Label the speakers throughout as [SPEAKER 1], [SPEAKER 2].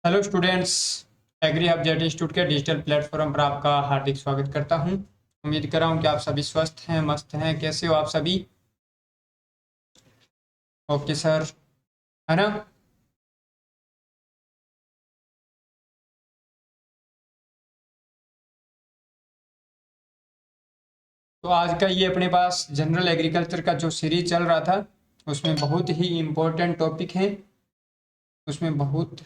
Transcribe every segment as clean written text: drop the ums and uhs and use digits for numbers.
[SPEAKER 1] Hello students. Agri Update institute के digital platform पर आपका हार्दिक स्वागत करता हूं। उम्मीद कर रहा हूं कि आप सभी स्वस्थ हैं, मस्त हैं। कैसे हो आप सभी? ओके सर, है ना? तो आज का ये अपने पास जनरल एग्रीकल्चर का जो सीरीज चल रहा था, उसमें बहुत ही इम्पोर्टेंट टॉपिक है। उसमें बहुत,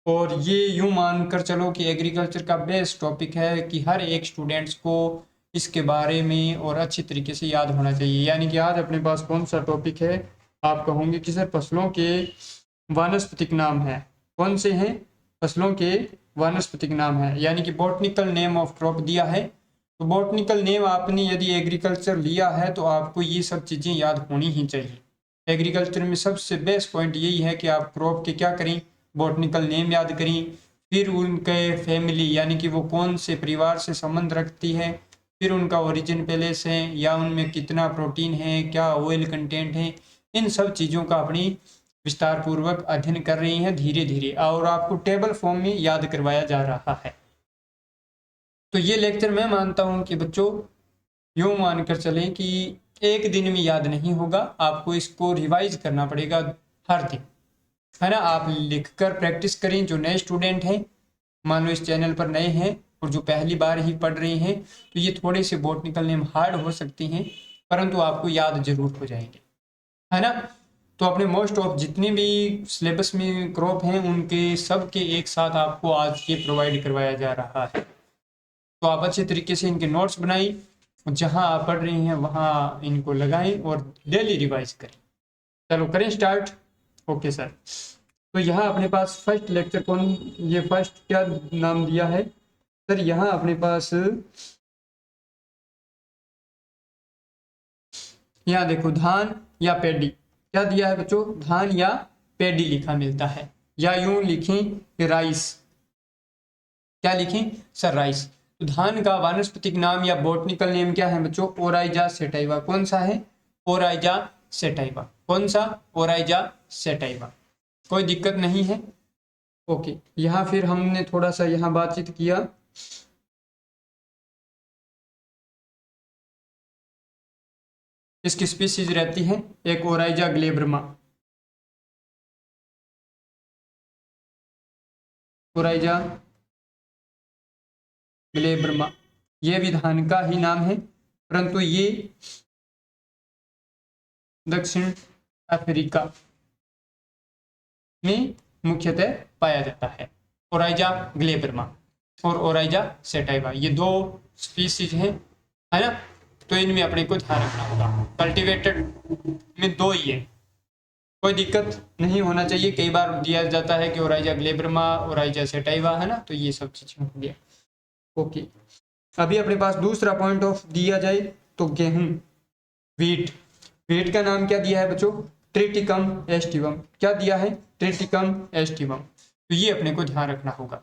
[SPEAKER 1] और ये यूं मान कर चलो कि एग्रीकल्चर का बेस्ट टॉपिक है कि हर एक स्टूडेंट्स को इसके बारे में और अच्छी तरीके से याद होना चाहिए। यानी कि आज अपने पास कौन सा टॉपिक है? आप कहोगे कि सर फसलों के वानस्पतिक नाम है। कौन से हैं? फसलों के वानस्पतिक नाम है, यानी कि बॉटनिकल नेम ऑफ क्रॉप दिया है। तो बॉटनिकल नेम आपने यदि एग्रीकल्चर लिया है तो आपको ये सब चीज़ें याद होनी ही चाहिए। एग्रीकल्चर में सबसे बेस्ट पॉइंट यही है कि आप क्रॉप के क्या करें, बॉटनिकल नेम याद करें। फिर उनके फैमिली, यानी कि वो कौन से परिवार से संबंध रखती है, फिर उनका ओरिजिन पैलेस है या उनमें कितना प्रोटीन है, क्या ऑयल कंटेंट है, इन सब चीज़ों का अपनी विस्तार पूर्वक अध्ययन कर रही हैं धीरे धीरे, और आपको टेबल फॉर्म में याद करवाया जा रहा है। तो ये लेक्चर मैं मानता हूँ कि बच्चों यूँ मानकर चलें कि एक दिन में याद नहीं होगा, आपको इसको रिवाइज करना पड़ेगा हर दिन, है ना? आप लिखकर प्रैक्टिस करें। जो नए स्टूडेंट हैं, मान लो इस चैनल पर नए हैं और जो पहली बार ही पढ़ रहे हैं, तो ये थोड़े से बॉटनिकल नेम हार्ड हो सकते हैं, परंतु आपको याद जरूर हो जाएंगे, है ना? तो अपने मोस्ट ऑफ जितने भी सिलेबस में क्रॉप हैं उनके सब के एक साथ आपको आज ये प्रोवाइड करवाया जा रहा है। तो आप अच्छे तरीके से इनके नोट्स बनाएं, जहां आप पढ़ रहे हैं वहां इनको लगाएं और डेली रिवाइज करें। चलो करें स्टार्ट। Okay sir. तो यहाँ अपने पास फर्स्ट लेक्चर कौन, ये फर्स्ट क्या नाम दिया है सर? यहाँ अपने पास, यहाँ देखो, धान या पेडी, क्या दिया है बच्चों? धान या पेडी लिखा मिलता है, या यूं लिखें कि राइस। क्या लिखें सर? राइस। तो धान का वानस्पतिक नाम या बॉटनिकल नेम क्या है बच्चों? Oryza sativa. कौन सा है? Oryza sativa. कौन सा? Oryza sativa. कोई दिक्कत नहीं है। ओके, यहाँ फिर हमने थोड़ा सा यहाँ बातचीत किया। इसकी स्पीसीज रहती है एक ओराइजा ग्लेब्रमा। ओराइजा ग्लेब्रमा, ये भी धान का ही नाम है, परंतु ये दक्षिण अफ्रीका में मुख्यतः पाया जाता है। ओराइजा ग्लेब्रमा और ओराइजा सेटाइवा, ये दो स्पीसीज हैं, है ना? तो इनमें अपने को ध्यान रखना होगा। कल्टीवेटेड में दो ही है, कोई दिक्कत नहीं होना चाहिए। कई बार दिया जाता है कि ओराइजा ग्लेब्रमा, ओराइजा सेटाइवा, है ना? तो ये सब चीजें हो गया। ओके, अभी अपने पास दूसरा पॉइंट ऑफ दिया जाए तो गेहूं, वीट। वीट का नाम क्या दिया है बच्चों? Triticum aestivum. क्या दिया है? Triticum aestivum. तो ये अपने को ध्यान रखना होगा,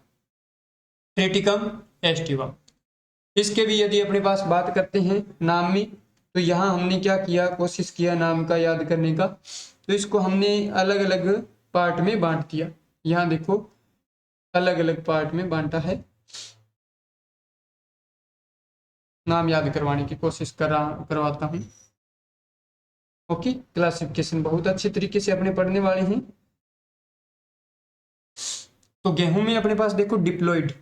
[SPEAKER 1] ट्रिटिकम एस्टिवम। इसके भी यदि अपने पास बात करते हैं नाम में, तो यहाँ हमने क्या किया, कोशिश किया नाम का याद करने का। तो इसको हमने अलग अलग पार्ट में बांट दिया। यहाँ देखो, अलग अलग पार्ट में बांटा है। नाम याद करवाने की कोशिश करवाता हूँ। ओके, क्लासिफिकेशन बहुत अच्छे तरीके से अपने पढ़ने वाले हैं। तो गेहूं में अपने पास देखो डिप्लॉइड,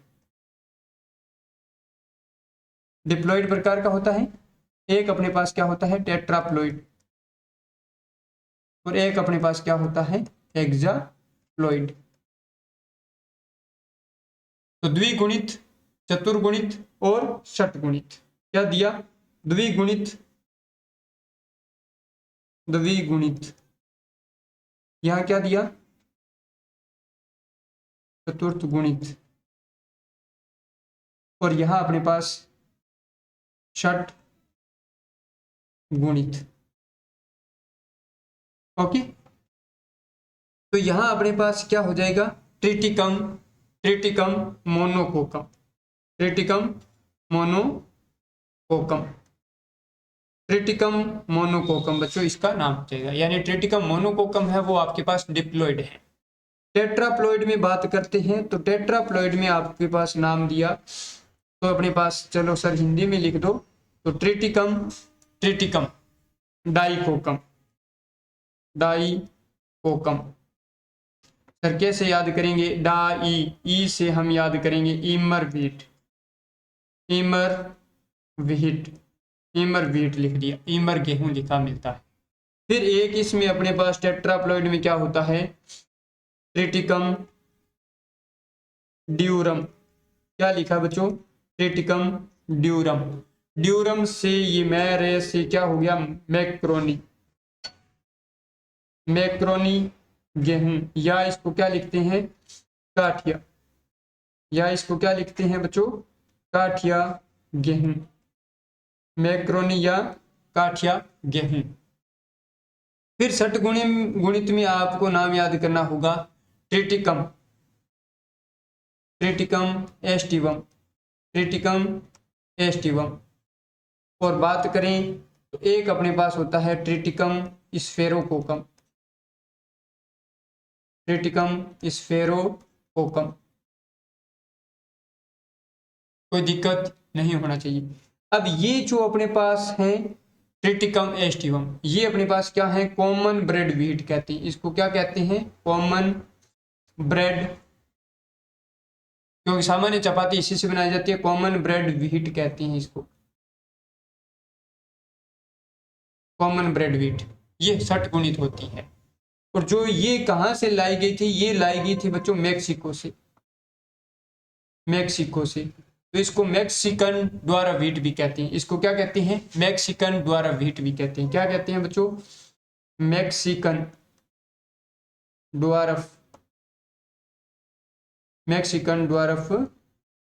[SPEAKER 1] डिप्लॉइड प्रकार का होता है। एक अपने पास क्या होता है? टेट्राप्लॉइड। और एक अपने पास क्या होता है? हेक्साप्लॉइड। तो द्विगुणित, चतुर्गुणित और षटगुणित। क्या दिया? द्विगुणित, द्विगुणित। यहां क्या दिया? चतुर्थ गुणित। और यहां अपने पास षट गुणित। ओके, तो यहां अपने पास क्या हो जाएगा? ट्रिटिकम, ट्रिटिकम मोनोकोकम, ट्रिटिकम मोनोकोकम, ट्रिटिकम मोनोकोकम बच्चों इसका नाम हो जाएगा। यानी ट्रिटिकम मोनोकोकम है वो आपके पास डिप्लॉइड है। टेट्राप्लॉइड में बात करते हैं तो टेट्राप्लॉइड में आपके पास नाम दिया तो अपने पास, चलो सर हिंदी में लिख दो, तो ट्रिटिकम, ट्रिटिकम, डाइकोकम, डाइकोकम। सर कैसे याद करेंगे? डाई, ई से हम याद करेंगे ईमर व्हीट, ईमर व्हीट, ईमर व्हीट लिख दिया, ईमर गेहूं लिखा मिलता है। फिर एक इसमें अपने पास टेट्राप्लॉइड में क्या होता है? Triticum durum. क्या लिखा बच्चों? Triticum durum. ड्यूरम से ये मैरे से क्या हो गया? मैक्रोनी, मैक्रोनी गेहूं, या इसको क्या लिखते हैं? काठिया, या इसको क्या लिखते हैं बच्चों? काठिया गेहूं, मैक्रोनी या काठिया गेहूं। फिर षटगुणी गुणित में आपको नाम याद करना होगा Triticum, Triticum aestivum, Triticum aestivum. और बात करें तो एक अपने पास होता है ट्रिटिकम स्फेरोकोकम, ट्रिटिकम स्फेरोकोकम। कोई दिक्कत नहीं होना चाहिए। अब ये जो अपने पास है ट्रिटिकम एस्टिवम, ये अपने पास क्या है? कॉमन ब्रेड व्हीट कहते हैं इसको। क्या कहते हैं? कॉमन ब्रेड, क्योंकि सामान्य चपाती इसी से बनाई जाती है। कॉमन ब्रेड व्हीट कहते हैं इसको, कॉमन ब्रेड व्हीट। ये षटगुणित होती है। और जो ये कहां से लाई गई थी? ये लाई गई थी बच्चों मैक्सिको से, मैक्सिको से। तो इसको मैक्सिकन द्वारा व्हीट भी कहते हैं। इसको क्या कहते हैं? मैक्सिकन द्वारा व्हीट भी कहते हैं। क्या कहते हैं बच्चों? मैक्सिकन द्वारा, मैक्सिकन द्वारा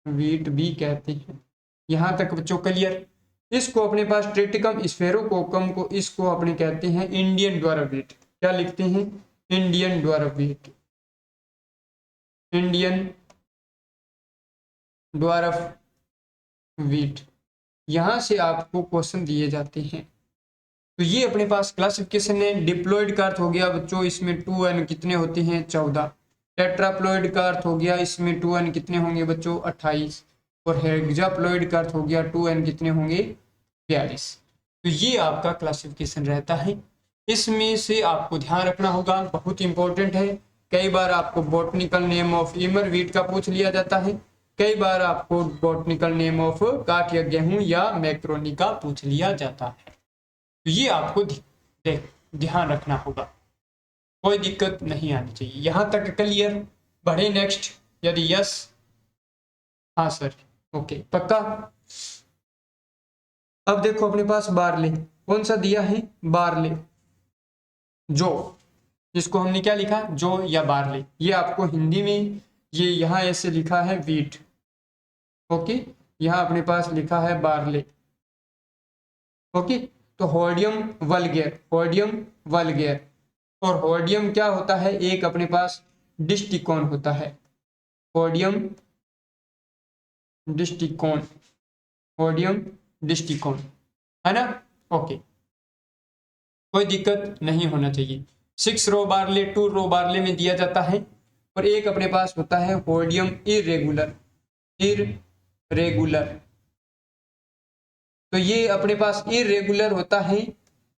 [SPEAKER 1] व्हीट भी कहते हैं। यहां तक बच्चों क्लियर? इसको अपने पास ट्रिटिकम स्फेरोकोकम को इसको अपने कहते हैं इंडियन द्वारा व्हीट। क्या लिखते हैं? इंडियन द्वारा व्हीट, इंडियन द्वारा व्हीट। यहां से आपको क्वेश्चन दिए जाते हैं। तो ये अपने पास क्लासिफिकेशन है। डिप्लॉयड का अर्थ हो गया बच्चों इसमें 2n कितने होते हैं? 14। टेट्राप्लॉयड का अर्थ हो गया इसमें 2n कितने होंगे बच्चों? 28। और हेक्साप्लॉयड का अर्थ हो गया 2n कितने होंगे? 42। तो ये आपका क्लासिफिकेशन रहता है। इसमें से आपको ध्यान रखना होगा, बहुत इंपॉर्टेंट है। कई बार आपको बॉटनिकल नेम ऑफ ईमर व्हीट का पूछ लिया जाता है, कई बार आपको बॉटनिकल नेम ऑफ काठिया गेहूं या मैक्रोनी का पूछ लिया जाता है। तो ये आपको ध्यान रखना होगा, कोई दिक्कत नहीं आनी चाहिए। यहां तक क्लियर? बढ़े नेक्स्ट? यदि यस, हाँ सर, ओके, पक्का। अब देखो अपने पास बार्ले, कौन सा दिया है? बार्ले, जो, जिसको हमने क्या लिखा? जो या बार्ले। ये आपको हिंदी में ये यहां ऐसे लिखा है व्हीट, ओके, यहां अपने पास लिखा है बार्ले, ओके। तो होर्डियम वल्गेर, होर्डियम वल्गेर। और होर्डियम क्या होता है? एक अपने पास डिस्टिकोन होता है, होर्डियम डिस्टिकोन, होर्डियम डिस्टिकोन, है ना? ओके, कोई दिक्कत नहीं होना चाहिए। 6 रो बार्ले, 2 रो बार्ले में दिया जाता है। और एक अपने पास होता है होर्डियम इरेगुलर, इरेगुलर। तो ये अपने पास इरेगुलर होता है,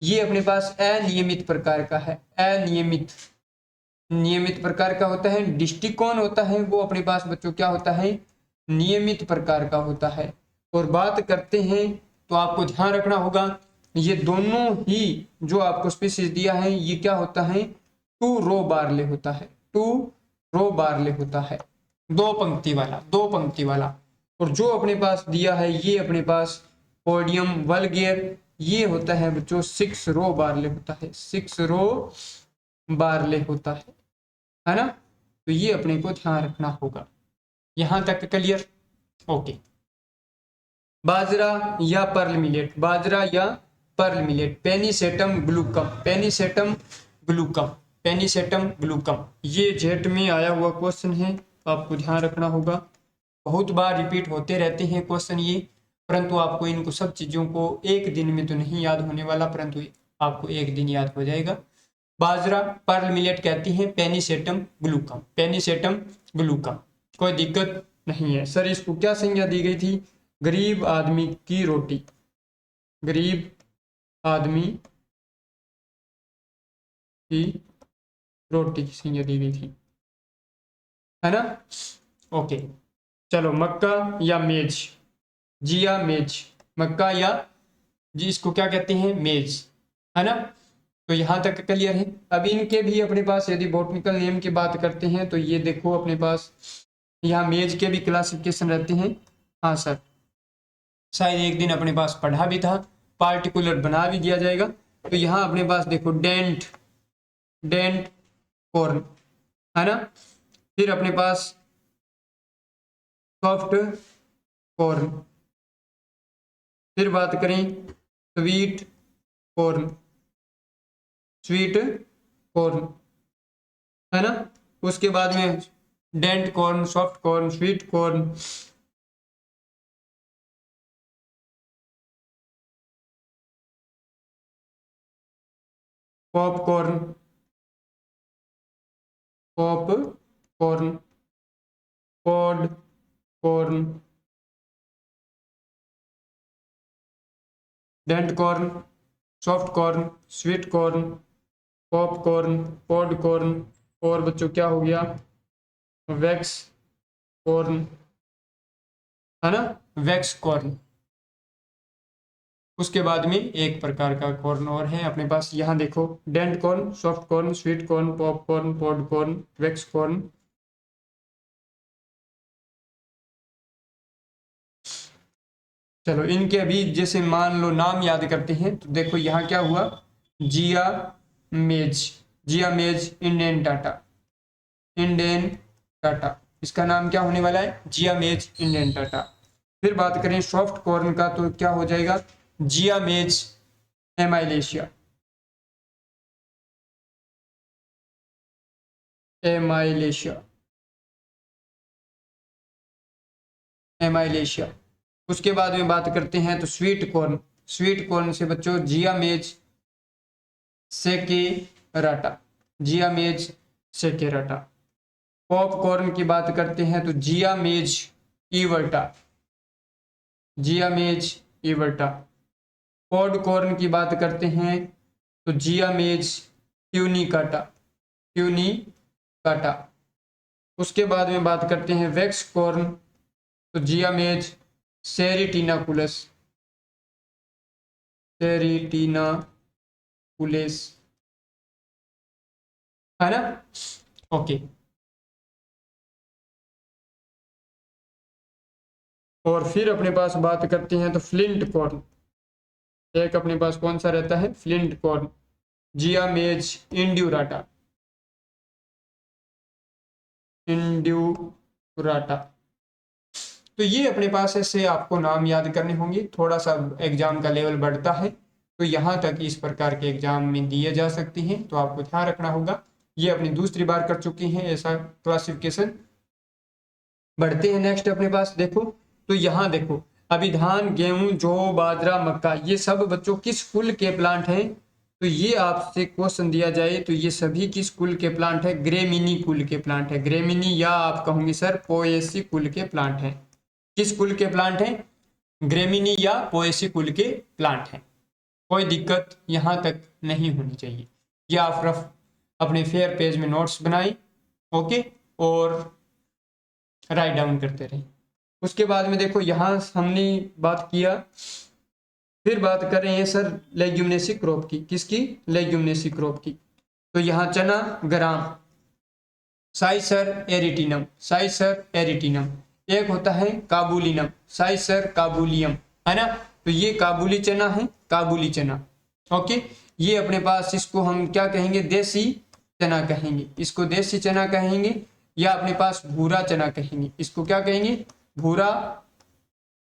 [SPEAKER 1] ये अपने पास अनियमित प्रकार का है, अनियमित, नियमित प्रकार का होता है। डिस्टिकोन होता है वो अपने पास बच्चों क्या होता है? नियमित प्रकार का होता है। और बात करते हैं तो आपको ध्यान रखना होगा, ये दोनों ही जो आपको स्पीशीज दिया है ये क्या होता है? 2 रो बार्ले होता है, 2 रो बार्ले होता है, 2 पंक्ति वाला, 2 पंक्ति वाला। और जो अपने पास दिया है ये अपने पास होर्डियम वल्गेर, ये होता है बच्चों 6 रो बार्ले होता है, 6 रो बार्ले होता है ना? तो ये अपने को ध्यान रखना होगा। यहां तक क्लियर? ओके। बाजरा या पर्ल मिलेट, बाजरा या pearl millet, Pennisetum glaucum, Pennisetum glaucum, Pennisetum glaucum. ये जेट में आया हुआ क्वेश्चन है, आपको ध्यान रखना होगा। बहुत बार रिपीट होते रहते हैं क्वेश्चन ये, परंतु आपको इनको सब चीज़ों को एक दिन में तो नहीं याद होने वाला, परंतु आपको एक दिन याद हो जाएगा। बाजरा पर्ल मिलेट कहती हैं पेनिसेटम ग्लूकम, पेनिसेटम ग्लूकम, कोई दिक्कत नहीं है। सर इसको क्या संज्ञा दी गई थी? गरीब आदमी की रोटी, गरीब आदमी की रोटी की संज्ञा दी गई थी, है ना। ओके चलो, मक्का या मेज, जिया मेज, मक्का या जी इसको क्या कहते हैं? मेज, है ना। तो यहाँ तक क्लियर है। अब इनके भी अपने पास यदि बॉटनिकल नेम की बात करते हैं तो ये देखो अपने पास यहाँ मेज के भी क्लासिफिकेशन रहते हैं। हाँ सर, शायद एक दिन अपने पास पढ़ा भी था, पार्टिकुलर बना भी दिया जाएगा। तो यहाँ अपने पास देखो डेंट, डेंट कॉर्न, है ना। फिर अपने पास सॉफ्ट कॉर्न, फिर बात करें स्वीट कॉर्न, स्वीट कॉर्न, है ना। उसके बाद में dent corn, soft corn, sweet corn, popcorn, pop corn, pod corn, dent corn, soft corn, sweet corn, popcorn, pod corn, और बच्चों क्या हो गया? वैक्स कॉर्न, है ना, वैक्स कॉर्न। उसके बाद में एक प्रकार का कॉर्न और है अपने पास, यहाँ देखो dent corn, soft corn, sweet corn, popcorn, pod corn, wax corn. चलो इनके अभी जैसे मान लो नाम याद करते हैं तो देखो यहाँ क्या हुआ? जिया मेज, जिया मेज इंडियन टाटा, इंडियन टाटा, इसका नाम क्या होने वाला है? जिया मेज इंडियन टाटा। फिर बात करें सॉफ्ट कॉर्न का तो क्या हो जाएगा? जिया मेज एमाइलेशिया, एमाइलेशिया, एमाइलेशिया। उसके बाद में बात करते हैं तो स्वीट कॉर्न, स्वीट कॉर्न से बच्चों जिया मेज सेकेराटा, जिया मेज सेकेराटा। पॉपकॉर्न की बात करते हैं तो जिया मेज इवर्टा, जिया मेज इवर्टा। पॉडकॉर्न की बात करते हैं तो जिया मेज ट्यूनिकाटा, ट्यूनिकाटा। उसके बाद में बात करते हैं वैक्स कॉर्न तो जिया मेज सेरिटिनाकुलस, सेरिटिनाकुलेस, है ना। ओके, और फिर अपने पास बात करते हैं तो फ्लिंट कॉर्न, एक अपने पास कौन सा रहता है? फ्लिंट कॉर्न, जिया मेज इंड्यूराटा, इंड्यूराटा। तो ये अपने पास ऐसे आपको नाम याद करने होंगे, थोड़ा सा एग्जाम का लेवल बढ़ता है तो यहाँ तक इस प्रकार के एग्जाम में दिए जा सकते हैं, तो आपको ध्यान रखना होगा। ये अपनी दूसरी बार कर चुके हैं ऐसा क्लासिफिकेशन। बढ़ते हैं नेक्स्ट अपने पास देखो, तो यहाँ देखो अभी धान, गेहूं, जौ, बाजरा, मक्का, ये सब बच्चों किस कुल के प्लांट हैं? तो ये आपसे क्वेश्चन दिया जाए तो ये सभी किस कुल के प्लांट है? ग्रेमिनी कुल के प्लांट है, ग्रेमिनी, या आप कहोगे सर पोएसी कुल के प्लांट है। किस कुल के प्लांट हैं? ग्रेमिनी या पोएसी कुल के प्लांट हैं। कोई दिक्कत यहाँ तक नहीं होनी चाहिए। ये आप रफ अपने फेयर पेज में नोट्स बनाएं, ओके, और राइट डाउन करते रहें। उसके बाद में देखो यहाँ हमने बात किया, फिर बात कर रहे हैं सर लेग्यूमिनेसी क्रॉप की, किसकी? लेग्यूमिनेसी क्रॉप की। तो यहाँ चना, ग्राम, साइसर एरिटिनम, साइसर एरिटिनम। एक होता है काबुलिनम, साइसर काबुलियम, है ना। तो ये काबुली चना है, काबुली चना, ओके। ये अपने पास इसको हम क्या कहेंगे? देसी चना कहेंगे, इसको देसी चना कहेंगे, या अपने पास भूरा चना कहेंगे, इसको क्या कहेंगे? भूरा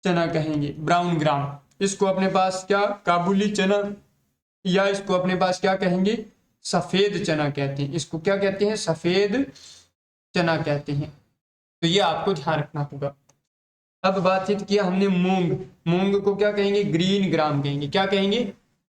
[SPEAKER 1] चना कहेंगे, ब्राउन ग्राम। इसको अपने पास क्या? काबुली चना, या इसको अपने पास क्या कहेंगे? सफेद चना कहते हैं, इसको क्या कहते हैं? सफेद चना कहते हैं। तो ये आपको ध्यान रखना होगा। अब बातचीत किया हमने मूंग, मूंग को क्या कहेंगे? ग्रीन ग्राम कहेंगे, क्या कहेंगे?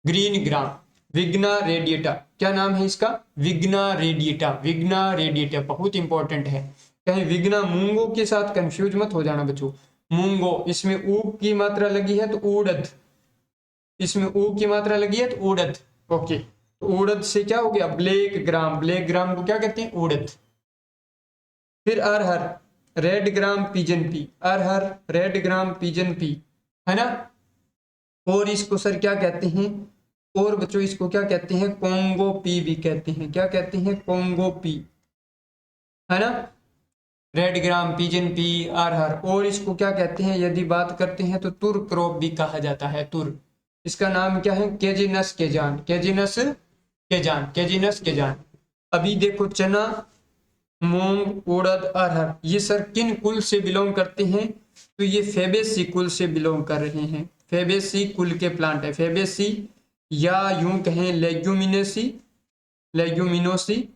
[SPEAKER 1] Green gram. विग्ना रेडिएटा, क्या नाम है इसका? विग्ना रेडिएटा, विग्ना रेडिएटा बहुत इंपॉर्टेंट है। कहीं विग्ना मूंगो के साथ कंफ्यूज मत हो जाना बच्चों। मूंगो, इसमें ऊ की मात्रा लगी है तो उड़द, इसमें ऊ की मात्रा लगी है तो उड़द। ओके, तो उड़द से क्या हो गया? ब्लैक ग्राम, ब्लैक ग्राम को क्या कहते हैं? उड़द। फिर अरहर, रेड ग्राम पिजन पी, अरहर रेड ग्राम पिजन पी, है ना। और इसको सर क्या कहते हैं? और बच्चों इसको क्या कहते हैं? कोंगो पी भी कहते हैं। क्या कहते हैं? कोंगो पी, है ना। रेड ग्राम, पिजन पी, अरहर। और इसको क्या कहते हैं यदि बात करते हैं तो तुर क्रॉप भी कहा जाता है, तुर। इसका नाम क्या है? केजिनस केजान, केजिनस केजान, केजिनस केजान। अभी देखो चना, मूंग, उड़द, अरहर, ये सर किन कुल से बिलोंग करते हैं? तो ये फेबेसी कुल से बिलोंग कर रहे हैं। फेबेसी कुल के प्लांट है, फेबेसी, या यूं कहें लेग्यूमिनेसी, लेग्यूमिनोसी,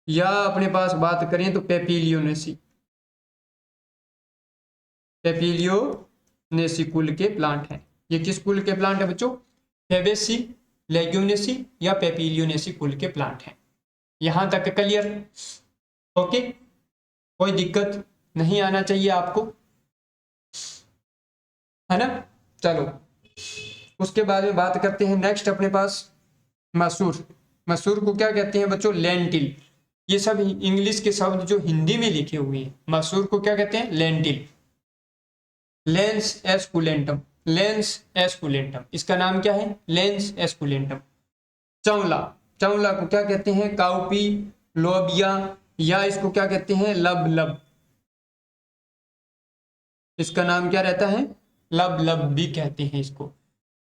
[SPEAKER 1] या अपने पास बात करें तो पेपिलियोनेसी, पेपिलियोनेसी कुल के प्लांट हैं। ये किस कुल के प्लांट है बच्चों? फेबेसी, लेग्यूमिनेसी या पेपिलियोनेसी कुल के प्लांट हैं। यहां तक क्लियर? ओके, कोई दिक्कत नहीं आना चाहिए आपको, है ना। चलो उसके बाद में बात करते हैं नेक्स्ट अपने पास मसूर। मसूर को क्या कहते हैं बच्चों? लेंटिल। ये सब इंग्लिश के शब्द जो हिंदी में लिखे हुए हैं। मसूर को क्या कहते हैं? Lentil. Lens esculentum, lens esculentum, इसका नाम क्या है? Lens esculentum. चौला, चौला को क्या कहते हैं? काउपी, लोबिया, या इसको क्या कहते हैं? लब लब, इसका नाम क्या रहता है? लब लब भी कहते हैं इसको।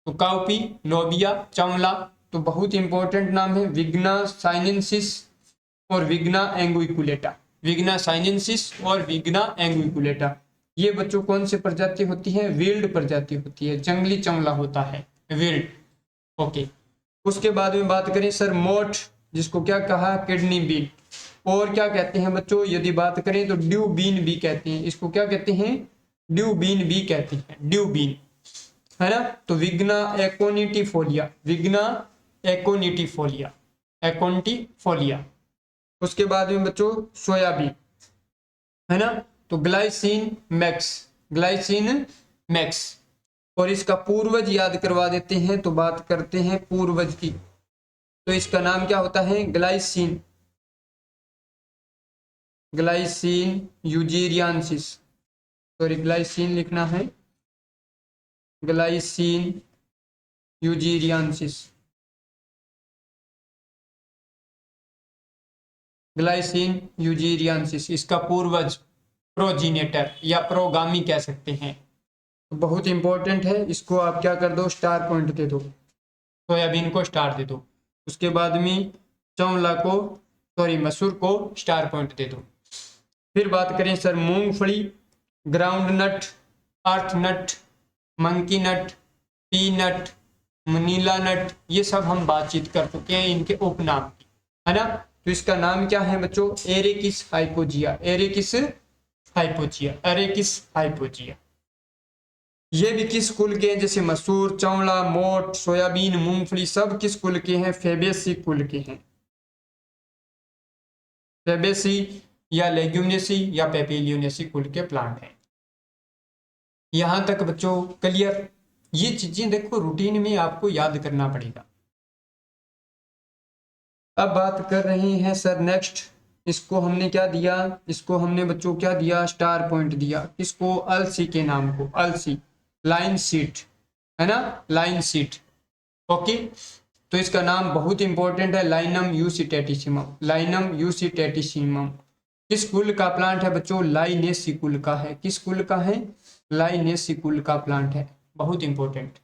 [SPEAKER 1] तो काउपी, लोबिया, चौला, तो बहुत इंपॉर्टेंट नाम है। विग्ना साइनेंसिस और विग्ना एंगुइकुलेटा, विग्ना साइनेंसिस और विग्ना एंगुइकुलेटा। ये बच्चों कौन से प्रजाति होती है? विल्ड प्रजाति होती है, जंगली चौला होता है, विल्ड। ओके, उसके बाद में बात करें सर मोठ, जिसको क्या कहा? Kidney bean. और क्या कहते हैं बच्चों यदि बात करें तो ड्यू बीन भी कहते हैं, इसको क्या कहते हैं? ड्यू बीन भी कहते हैं, ड्यू बीन, है ना। तो विग्ना एकोनिटीफोलिया, विग्ना एकोनिटीफोलिया, एकोनिटीफोलिया। उसके बाद में बच्चों सोयाबीन, है ना। तो ग्लाइसिन मैक्स, ग्लाइसिन मैक्स। और इसका पूर्वज याद करवा देते हैं, तो बात करते हैं पूर्वज की। तो इसका नाम क्या होता है? ग्लाइसिन, ग्लाइसिन यूजीरियांसिस, सॉरी ग्लाइसिन लिखना है, ग्लाइसिन यूजीरियांसिस, ग्लाइसिन यूजीरियांसिस, इसका पूर्वज, प्रोजीनेटर या प्रोगामी कह सकते हैं। तो बहुत इंपॉर्टेंट है, इसको आप क्या कर दो? स्टार पॉइंट दे दो, सोयाबीन को स्टार दे दो। उसके बाद में चौला को, सॉरी मसूर को स्टार पॉइंट दे दो। फिर बात करें सर मूंगफली, ग्राउंड नट, अर्थ नट, मंकी नट, पी नट, मनीला नट, ये सब हम बातचीत कर चुके हैं इनके उपनाम की, है ना। तो इसका नाम क्या है बच्चों? एरेकिस हाइपोजिया, एरेकिस हाइपोजिया, एरेकिस हाइपोजिया। ये भी किस कुल के हैं? जैसे मसूर, चौला, मोठ, सोयाबीन, मूंगफली, सब किस कुल के हैं? फेबेसी कुल के हैं, फेबेसी या लेग्यूमिनेसी या पेपिलियोनेसी कुल के प्लांट हैं। यहां तक बच्चों क्लियर? ये चीजें देखो रूटीन में आपको याद करना पड़ेगा। अब बात कर रहे हैं सर नेक्स्ट, इसको हमने क्या दिया? इसको हमने बच्चों क्या दिया? स्टार पॉइंट दिया। किसको? अलसी के नाम को, अलसी, लाइन सीट, है ना, लाइन सीट। ओके, तो इसका नाम बहुत इंपॉर्टेंट है, लाइनम यूसिटेटिसिमम, लाइनम यूसिटेटिसिमम। किस कुल का प्लांट है बच्चों? लाइनेसी कुल का है। किस कुल का है? लाइनेसी कुल का प्लांट है, बहुत इंपॉर्टेंट।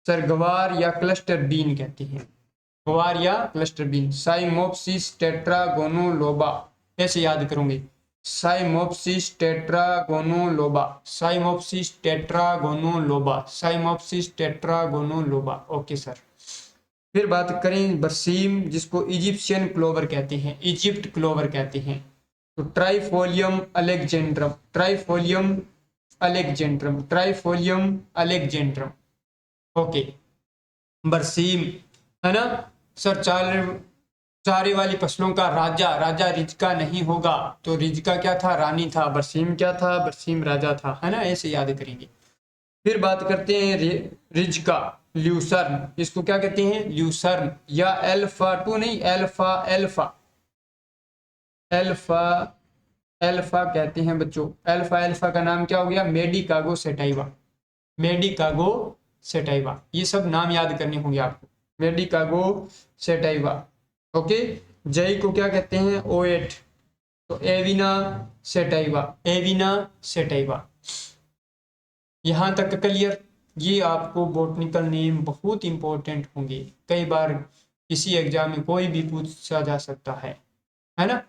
[SPEAKER 1] सर गवार या क्लस्टर बीन कहते हैं, गवार या क्लस्टर बीन। साइमोप्सिस टेट्रागोनोलोबा, ऐसे याद करोगे, Cyamopsis tetragonoloba, Cyamopsis tetragonoloba, Cyamopsis tetragonoloba. Okay sir. फिर बात करें बरसीम, जिसको इजिप्शियन क्लोवर कहते हैं, इजिप्ट क्लोवर कहते हैं। तो ट्राइफोलियम अलेक्जेंड्रम, ट्राइफोलियम अलेक्जेंड्रम, ट्राइफोलियम अलेक्जेंड्रम। ओके, बरसीम, है ना सर। चारे वाली फसलों का राजा, राजा रिजका नहीं होगा, तो रिजका क्या था, रानी था। बरसीम क्या था, बरसीम राजा था, है ना, ऐसे याद करेंगे। फिर बात करते हैं रिजका, ल्यूसर्न, इसको क्या कहते हैं, ल्यूसर्न, या एल्फा टू नहीं, एल्फा एल्फा एल्फा एल्फा कहते हैं बच्चों। एल्फा एल्फा का नाम क्या हो गया, मेडिकागो सेटाइवा, मेडिकागो सेटाइवा, ये सब नाम याद करने होंगे आपको, मेडिकागो सेटाइवा। ओके, जई को क्या कहते हैं, ओएट, तो एविना सेटाइवा, एविना सेटाइवा। यहां तक क्लियर। ये आपको बॉटनिकल नेम बहुत इंपॉर्टेंट होंगे, कई बार किसी एग्जाम में कोई भी पूछा जा सकता है ना,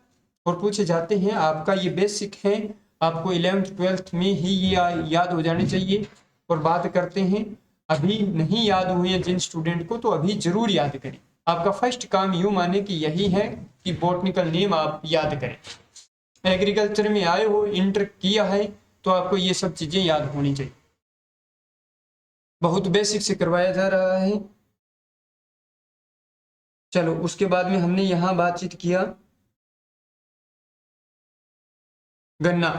[SPEAKER 1] और पूछे जाते हैं। आपका ये बेसिक है, आपको 11th 12th में ही ये याद हो जाने चाहिए। और बात करते हैं, अभी नहीं याद हुए हैं जिन स्टूडेंट को, तो अभी जरूर याद करें। आपका फर्स्ट काम यूं माने कि यही है कि बॉटनिकल नेम आप याद करें। एग्रीकल्चर में आए हो, इंटर किया है, तो आपको ये सब चीजें याद होनी चाहिए। बहुत बेसिक से करवाया जा रहा है। चलो, उसके बाद में हमने यहां बातचीत किया गन्ना,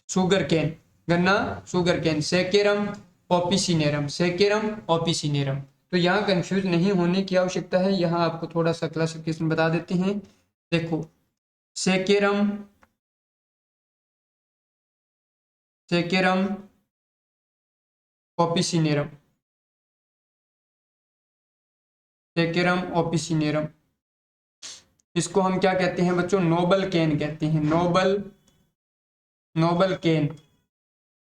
[SPEAKER 1] शुगर केन, गन्ना शुगर केन, सेकेरम ओपिसिनेरम, सेकेरम ओपिसिनेरम। तो यहाँ कंफ्यूज नहीं होने की आवश्यकता है, यहाँ आपको थोड़ा सा क्लासिफिकेशन बता देते हैं। देखो, सेकेरम, सेकेरम ओपिसिनेरम, सेकेरम ओपिसिनेरम, इसको हम क्या कहते हैं बच्चों, नोबल केन कहते हैं, नोबल, नोबल केन,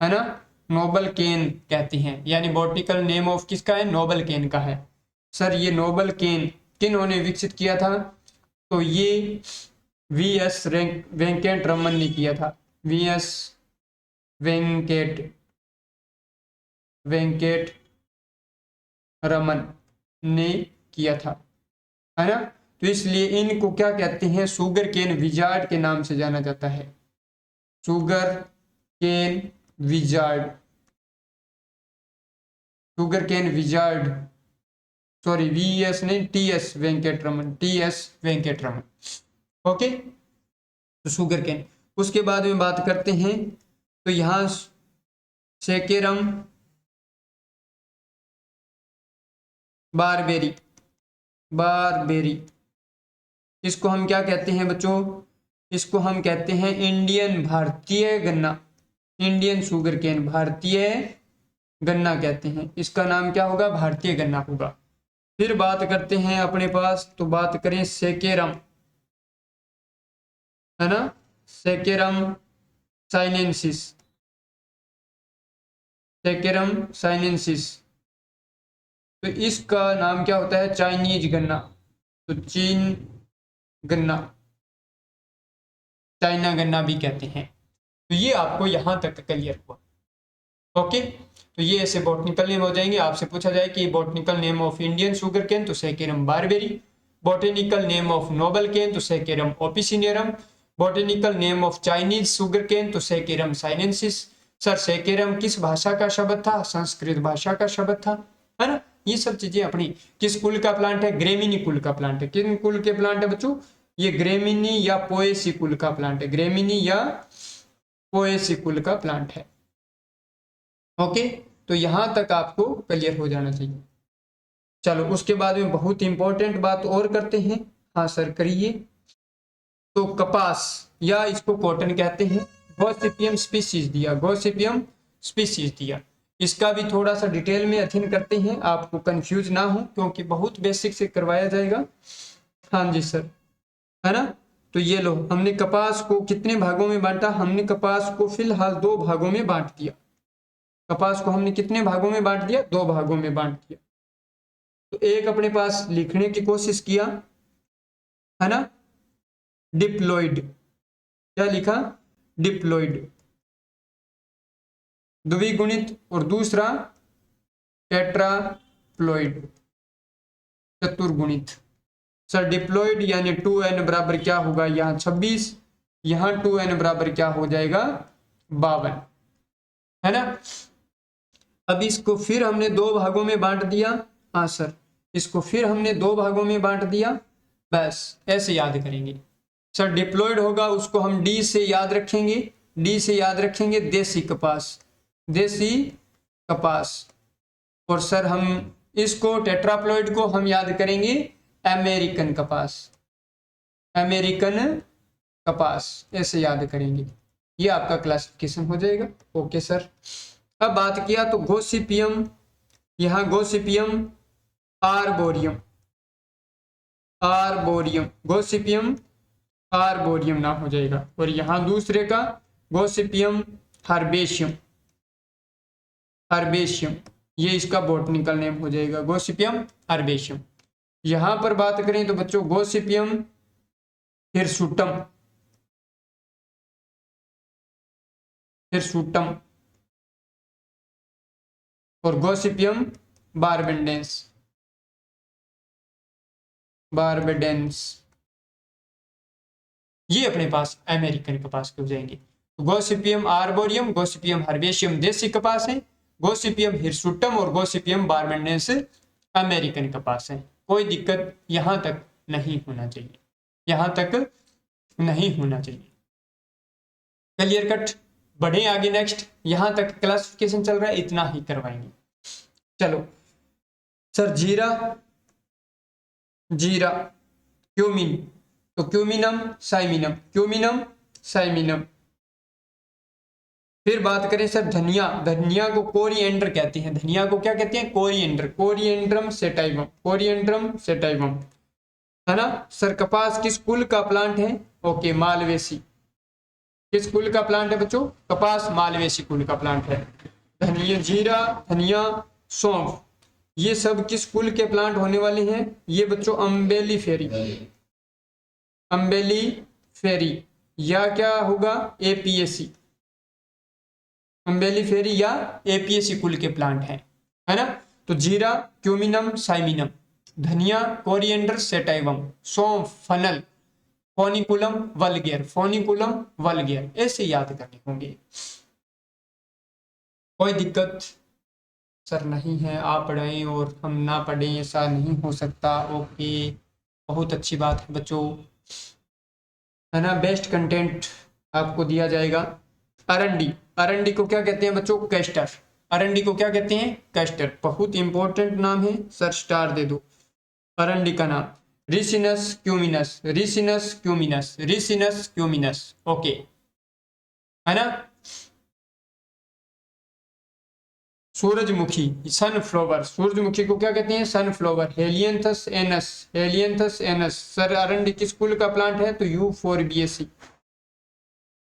[SPEAKER 1] है ना, नोबल केन कहते हैं। यानी बॉटनिकल नेम ऑफ किसका है, नोबल केन का है। सर ये नोबल केन किन्होंने विकसित किया था, तो ये वी.एस. वेंकट रमन ने किया था, वी.एस. वेंकट रमन ने किया था, है ना। तो इसलिए इनको क्या कहते हैं, शुगर केन विजार्ड के नाम से जाना जाता है, sugar cane wizard, sugar cane wizard, sorry VS. नहीं, TS. Venkat Raman, TS. Venkat Raman. Okay, तो शुगर केन। उसके बाद में बात करते हैं, तो यहां सेकेरम बारबेरी, बारबेरी, इसको हम क्या कहते हैं बच्चों, इसको हम कहते हैं इंडियन, भारतीय गन्ना, इंडियन शुगर केन, भारतीय गन्ना कहते हैं। इसका नाम क्या होगा, भारतीय गन्ना होगा। फिर बात करते हैं अपने पास, तो बात करें सेकेरम, है ना, सेकेरम साइनेंसिस, सेकेरम साइनेंसिस, तो इसका नाम क्या होता है, चाइनीज गन्ना, तो चीन गन्ना, चाइना गन्ना भी कहते हैं। तो ये आपको यहां तक क्लियर हुआ। ओके, तो ये ऐसे बॉटनिकल नेम हो जाएंगे। आपसे पूछा जाए कि botanical name of Indian sugar cane, तो Saccharum barberi, botanical name of noble cane, तो Saccharum officinarum, botanical name of Chinese sugar cane, तो सेकेरम साइनेंसिस। सर सेकेरम किस भाषा का शब्द था, संस्कृत भाषा का शब्द था, है ना। ये सब चीजें अपनी, किस कुल का प्लांट है, ग्रेमिनी कुल का प्लांट है। किन कुल के प्लांट है बच्चों, ये ग्रेमिनी या पोएसी कुल का प्लांट है, ग्रेमिनी या पोएसी कुल का प्लांट है। ओके, तो यहां तक आपको क्लियर हो जाना चाहिए। चलो, उसके बाद में बहुत इंपॉर्टेंट बात और करते हैं। हाँ सर करिए। तो कपास, या इसको कॉटन कहते हैं, गॉसिपियम स्पीसीज दिया, गॉसिपियम स्पीसीज दिया। इसका भी थोड़ा सा डिटेल में अध्ययन करते हैं, आपको कंफ्यूज ना हो, क्योंकि बहुत बेसिक से करवाया जाएगा। हाँ जी सर, है ना। तो ये लो, हमने कपास को कितने भागों में बांटा, हमने कपास को फिलहाल 2 भागों में बांट दिया। कपास को हमने कितने भागों में बांट दिया, 2 भागों में बांट दिया। तो एक अपने पास लिखने की कोशिश किया, है ना, डिप्लॉइड, क्या लिखा, डिप्लॉइड, द्विगुणित, और दूसरा टेट्राप्लॉइड, चतुर्गुणित। सर डिप्लॉइड यानी 2n बराबर क्या होगा, यहाँ 26, यहाँ 2n बराबर क्या हो जाएगा, 52, है ना। अब इसको फिर हमने 2 भागों में बांट दिया। हाँ सर, इसको फिर हमने 2 भागों में बांट दिया, बस ऐसे याद करेंगे। सर डिप्लॉयड होगा उसको हम डी से याद रखेंगे, डी से याद रखेंगे देसी कपास, देसी कपास। और सर हम इसको टेट्राप्लॉयड को हम याद करेंगे अमेरिकन कपास, अमेरिकन कपास ऐसे याद करेंगे। ये आपका क्लासिफिकेशन हो जाएगा। Okay sir. अब बात किया तो गोसिपियम, यहाँ Gossypium arboreum, arboreum, Gossypium arboreum नाम हो जाएगा। और यहाँ दूसरे का गोसिपियम हर्बेशियम, हर्बेशियम ये इसका बॉटनिकल नेम हो जाएगा, गोसिपियम हर्बेशियम। यहां पर बात करें तो बच्चों गोसिपियम हिरसुटम, हिरसुटम और गोसिपियम बारबेडेंस, बारबेडेंस ये अपने पास अमेरिकन कपास के हो जाएंगे। गोसिपियम आर्बोरियम, गोसिपियम हर्बेशियम देसी कपास है, गोसिपियम हिरसुटम और गोसिपियम बारबेडेंस अमेरिकन कपास है। कोई दिक्कत यहां तक नहीं होना चाहिए, यहां तक नहीं होना चाहिए। Clear cut. बढ़े आगे नेक्स्ट, यहां तक क्लासिफिकेशन चल रहा है, इतना ही करवाएंगे। चलो सर जीरा, जीरा क्यूमिन, तो क्यूमिनम साइमिनम, क्यूमिनम साइमिनम। फिर बात करें सर धनिया, धनिया को कोरिएंडर कहते हैं, धनिया को क्या कहते हैं coriander, coriandrum sativum, coriandrum sativum है ना। सर कपास किस कुल का प्लांट है? ओके मालवेसी, किस कुल का प्लांट है बच्चों? कपास मालवेसी कुल का प्लांट है। धनिया, जीरा, धनिया, सौंफ ये सब किस कुल के प्लांट होने वाले हैं? ये बच्चों अम्बेली फेरी, अम्बेली फेरी या क्या होगा एपीएसी, अम्बेली फेरी या एपीएसी कुल के प्लांट हैं, है ना। तो जीरा क्यूमिनम साइमिनम, धनिया कोरिएंडर सेटाइवम, सौंफ फनल, फोनिकुलम वल्गेर, फोनिकुलम वल्गेर ऐसे याद करने होंगे। कोई दिक्कत सर नहीं है, आप पढ़ें और हम ना पढ़ें ऐसा नहीं हो सकता। ओके बहुत अच्छी बात है बच्चों, है ना। बेस्ट कंटेंट आपको दिया जाएगा। अरंडी, अरंडी को क्या कहते हैं बच्चों? कैस्टर, अरंडी को क्या कहते हैं? कैस्टर। बहुत इंपॉर्टेंट नाम है सर, स्टार दे दो अरंडी का नाम। रिसिनस क्यूमिनस, रिसिनस क्यूमिनस, रिसिनस क्यूमिनस ओके है ना। सूरजमुखी सनफ्लावर, सूरजमुखी को क्या कहते हैं? Sunflower. Helianthus anus, Helianthus anus sir अरंडी किस कुल का प्लांट है? तो U4BAC,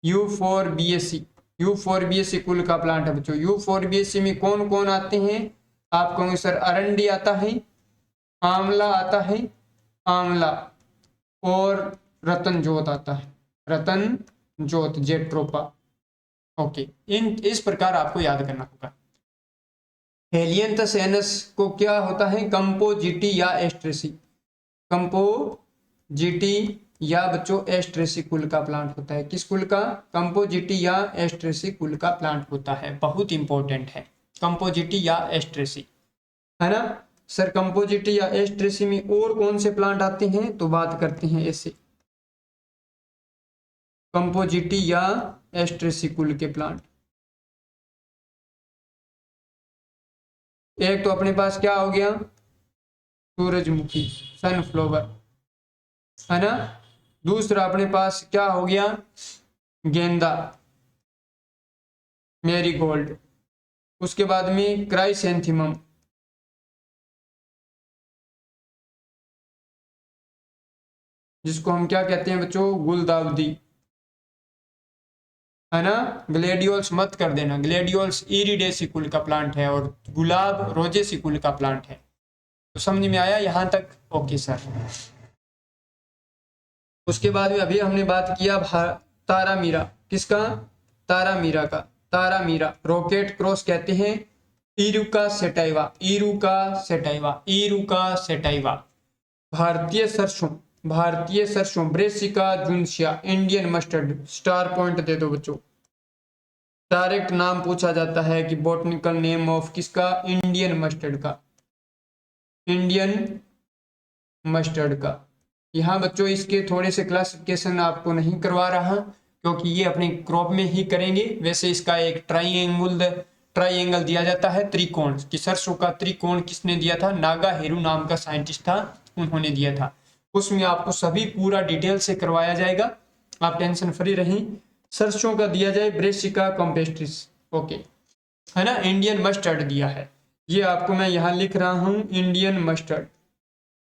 [SPEAKER 1] U4BAC, U4BAC कुल का प्लांट है बच्चों। U4BAC में कौन कौन आते हैं? आप कहोगे सर अरंडी आता है, आंवला आता है, आंवला और रतन जोत आता है, रतन जोत जेट्रोपा ओके। इस प्रकार आपको याद करना होगा। हेलियंथस एनस को क्या होता है? कंपोजिटी या एस्ट्रेसी, कंपोजिटी या बच्चों एस्ट्रेसी कुल का प्लांट होता है। किस कुल का? कंपोजिटी या एस्ट्रेसी कुल का प्लांट होता है। बहुत इंपॉर्टेंट है कंपोजिटी या एस्ट्रेसी, है ना। सर कंपोजिटी या एस्ट्रेसी में और कौन से प्लांट आते हैं? तो बात करते हैं ऐसे, कंपोजिटी या एस्ट्रेसी कुल के प्लांट। एक तो अपने पास क्या हो गया? सूरजमुखी सनफ्लावर, है ना। दूसरा अपने पास क्या हो गया? गेंदा मैरीगोल्ड। उसके बाद में क्राइसेंथेमम, जिसको हम क्या कहते हैं बच्चों? गुलदाउदी, है ना। ग्लेडियोल्स मत कर देना, ग्लेडियोल्स इरिडेसी कुल का प्लांट है और गुलाब रोजेसी कुल का प्लांट है। तो समझ में आया यहां तक? Okay sir. उसके बाद में अभी हमने बात किया तारामीरा, किसका? तारामीरा का, तारामीरा रॉकेट क्रॉस कहते हैं। Eruca sativa, Eruca sativa, Eruca sativa. भारतीय सरसों, भारतीय सरसों Brassica juncea, Indian mustard star point दे दो बच्चों। डायरेक्ट नाम पूछा जाता है कि बॉटनिकल नेम ऑफ किसका? इंडियन मस्टर्ड का। इंडियन मस्टर्ड का। यहाँ बच्चों इसके थोड़े से क्लासिफिकेशन आपको नहीं करवा रहा क्योंकि ये अपने क्रॉप में ही करेंगे। वैसे इसका एक ट्राइएंगल दिया जाता है, त्रिकोण कि सरसों का त्रिकोण किसने दिया था? नागाहेरू नाम का साइंटिस्ट था, उन्होंने दिया था। उसमें आपको सभी पूरा डिटेल से करवाया जाएगा, आप टेंशन फ्री रहें। सरसों का दिया जाए ब्रेसिका कॉम्पेस्ट्रिस, ओके, है ना। इंडियन मस्टर्ड दिया है, ये आपको मैं यहाँ लिख रहा हूँ, इंडियन मस्टर्ड।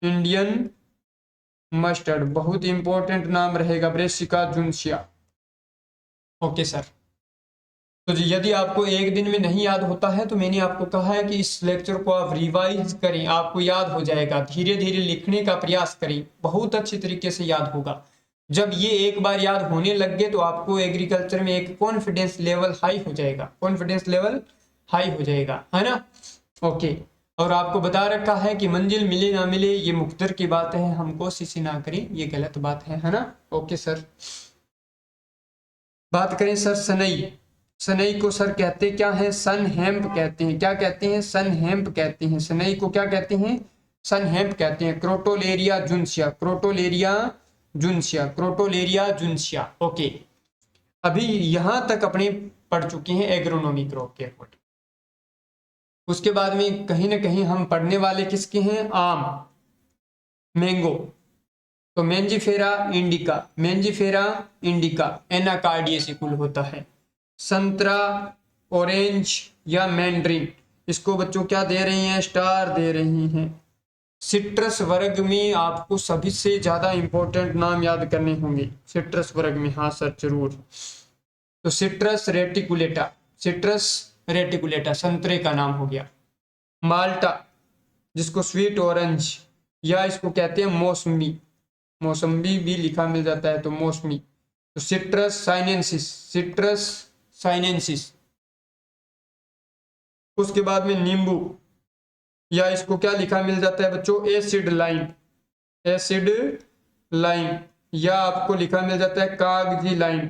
[SPEAKER 1] इंडियन मस्टर्ड बहुत इंपॉर्टेंट नाम रहेगा, ब्रेसिका जुनसिया, ओके सर। तो यदि आपको एक दिन में नहीं याद होता है तो मैंने आपको कहा है कि इस लेक्चर को आप रिवाइज करें, आपको याद हो जाएगा। धीरे धीरे लिखने का प्रयास करें, बहुत अच्छी तरीके से याद होगा। जब ये एक बार याद होने लग गए तो आपको एग्रीकल्चर में एक कॉन्फिडेंस लेवल हाई हो जाएगा, कॉन्फिडेंस लेवल हाई हो जाएगा, है ना, ओके। और आपको बता रखा है कि मंजिल मिले ना मिले ये मुकद्दर की बात है, हम कोशिश ना करें ये गलत बात है ना, ओके सर। बात करें सर सनई, सनई को सर कहते क्या है? सन हेम्प कहते हैं। क्या कहते हैं? सन हेम्प कहते हैं। सनई को क्या कहते हैं? सन हेम्प कहते हैं। क्रोटोलेरिया जुनसिया, क्रोटोलेरिया जुनसिया, क्रोटोलेरिया जुनसिया, ओके। अभी यहां तक अपने पढ़ चुके हैं एग्रोनॉमी क्रॉप के अकॉर्डिंग। उसके बाद में कहीं ना कहीं हम पढ़ने वाले किसके हैं? आम, मैंगो। तो मेंजिफेरा इंडिका, मेंजिफेरा इंडिका एनाकार्डियेसी कुल होता है। संतरा, ऑरेंज या मैंड्रिन, इसको बच्चों क्या दे रही हैं? स्टार दे रही हैं। सिट्रस वर्ग में आपको सभी से ज्यादा इंपॉर्टेंट नाम याद करने होंगे सिट्रस वर्ग में, हाँ सर जरूर। तो सिट्रस रेटिकुलेटा, सिट्रस रेटिकुलेटा संतरे का नाम हो गया। माल्टा, जिसको स्वीट ऑरेंज या इसको कहते हैं मौसमी, मौसम्बी भी लिखा मिल जाता है तो मौसमी। तो सिट्रस साइनेंसिस, सिट्रस साइनेंसिस। उसके बाद में नींबू, या इसको क्या लिखा मिल जाता है बच्चों? एसिड लाइम, एसिड लाइम, या आपको लिखा मिल जाता है कागजी लाइम,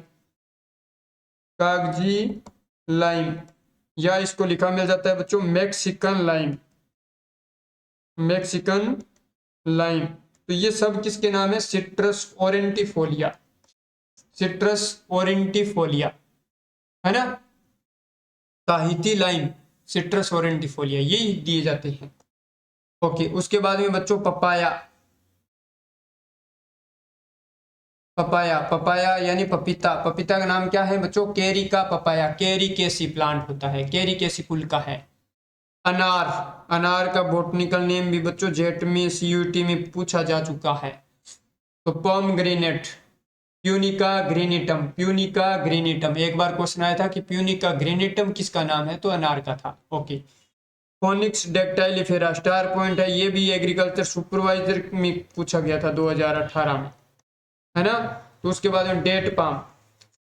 [SPEAKER 1] कागजी लाइम, या इसको लिखा मिल जाता है बच्चों मैक्सिकन लाइम, मैक्सिकन लाइम। तो ये सब किसके नाम है? सिट्रस ओरेंटिफोलिया, सिट्रस ओरेंटिफोलिया, है ना। ताहिती लाइम, सिट्रस ओरेंटिफोलिया, ये दिए जाते हैं, ओके। उसके बाद में बच्चों पपाया, पपाया, पपाया यानी पपीता, पपीता का नाम क्या है बच्चों? केरी का पपाया, केरी केसी प्लांट होता है, केरी केसी कुल का है। अनार, अनार का बोटनिकल नेम भी बच्चों जेट में सीयूटी में पूछा जा चुका है। तो पोमग्रेनेट, प्यूनिका ग्रेनिटम, प्यूनिका ग्रेनिटम, एक बार क्वेश्चन आया था कि प्यूनिका ग्रेनिटम किसका नाम है? तो अनार का था, ओके। फोनिक्स डेक्टाइलिफेरा स्टार पॉइंट है, ये भी एग्रीकल्चर सुपरवाइजर में पूछा गया था 2018 में, है ना। तो उसके बाद में डेट पाम,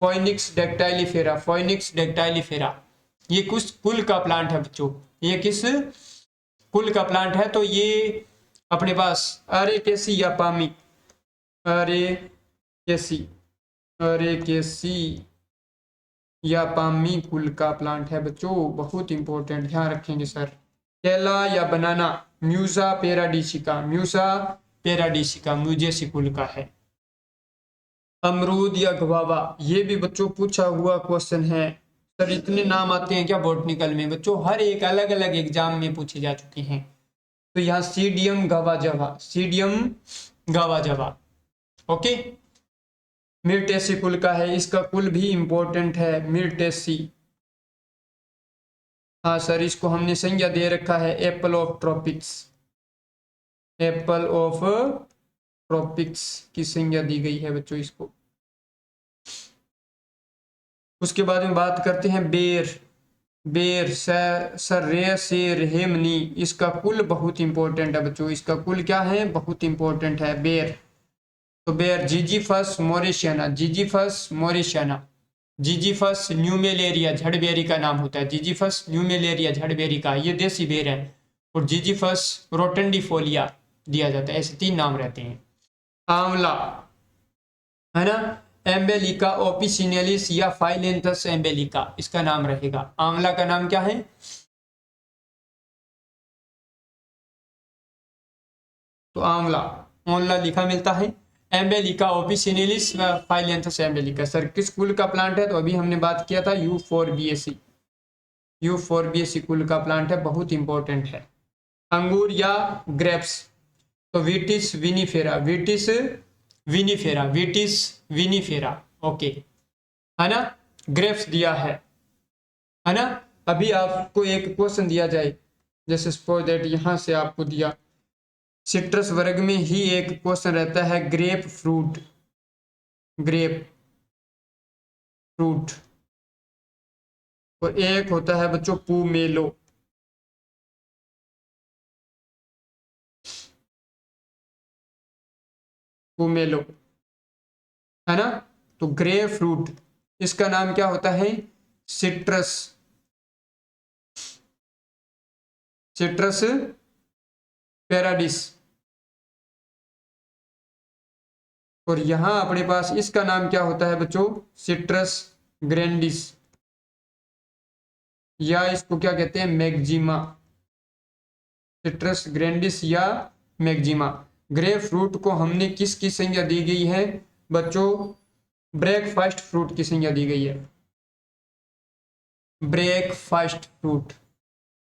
[SPEAKER 1] फोइनिक्स डेक्टाइलिफेरा, फोइनिक्स डेक्टाइलिफेरा, ये कुछ कुल का प्लांट है बच्चों, ये किस कुल का प्लांट है? तो ये अपने पास अरे केसी या पामी, अरे केसी, अरे केसी या पामी कुल का प्लांट है बच्चों, बहुत इंपॉर्टेंट, ध्यान रखेंगे सर। केला या बनाना, म्यूसा पेराडिसिका, म्यूसा पेराडिसिका म्यूजेसी कुल का है। अमरूद या गवावा, ये भी बच्चों पूछा हुआ क्वेश्चन है सर। इतने नाम आते हैं क्या बॉटनिकल में बच्चों? हर एक अलग अलग एग्जाम में पूछे जा चुके हैं। तो यहाँ सीडियम गावाजावा, सीडियम गावाजावा, ओके। मिर्टेसी कुल का है, इसका कुल भी इंपॉर्टेंट है, मिर्टेसी, हाँ सर। इसको हमने संज्ञा दे रखा है Apple of tropics, Apple of tropics की संज्ञा दी गई है बच्चों इसको। उसके बाद में बात करते हैं बेर, बेर सर्रे से रेहमनी, इसका कुल बहुत इंपॉर्टेंट है बच्चों, इसका कुल क्या है? बहुत इंपॉर्टेंट है बेर। तो बेर जिजीफस मोरिशियाना, जिजीफस मोरिशियाना, जिजीफस न्यूमेलेरिया झड़बेरी का नाम होता है, जिजीफस न्यूमेलेरिया झड़बेरी का, ये देसी बेर है। और जिजीफस रोटंडीफोलिया दिया जाता है, ऐसे 3 नाम रहते हैं। आंवला, है ना, एम्बेलिका ओपिसिनेलिस या फाइलेंथस एम्बेलिका इसका नाम रहेगा। आंवला का नाम क्या है? तो आंवला, ओनला लिखा मिलता है। एम्बेलिका ऑफिसिनिलिस फाइलेंथस एम्बेलिका सर किस कुल का प्लांट है? तो अभी हमने बात किया था यूफोरबिएसी, यूफोरबिएसी कुल का प्लांट है, बहुत इंपॉर्टेंट है। अंगूर या ग्रेप्स, तो विटिस विनिफेरा, विटिस विनिफेरा, विटिस विनिफेरा, ओके है ना। ग्रेप्स दिया है ना। अभी आपको एक क्वेश्चन दिया जाए, जैसे सपोज दैट यहां से आपको दिया, सिट्रस वर्ग में ही एक क्वेश्चन रहता है ग्रेप फ्रूट, ग्रेप फ्रूट, और एक होता है बच्चों पुमेलो, पुमेलो है ना। तो ग्रेप फ्रूट इसका नाम क्या होता है? Citrus, citrus paradise. और यहां अपने पास इसका नाम क्या होता है बच्चों? सिट्रस ग्रैंडिस, या इसको क्या कहते हैं? मैग्जिमा, सिट्रस ग्रैंडिस या मैग्जिमा। ग्रेप फ्रूट को हमने किसकी संज्ञा दी गई है बच्चों? ब्रेकफास्ट फ्रूट की संज्ञा दी गई है, ब्रेकफास्ट फ्रूट,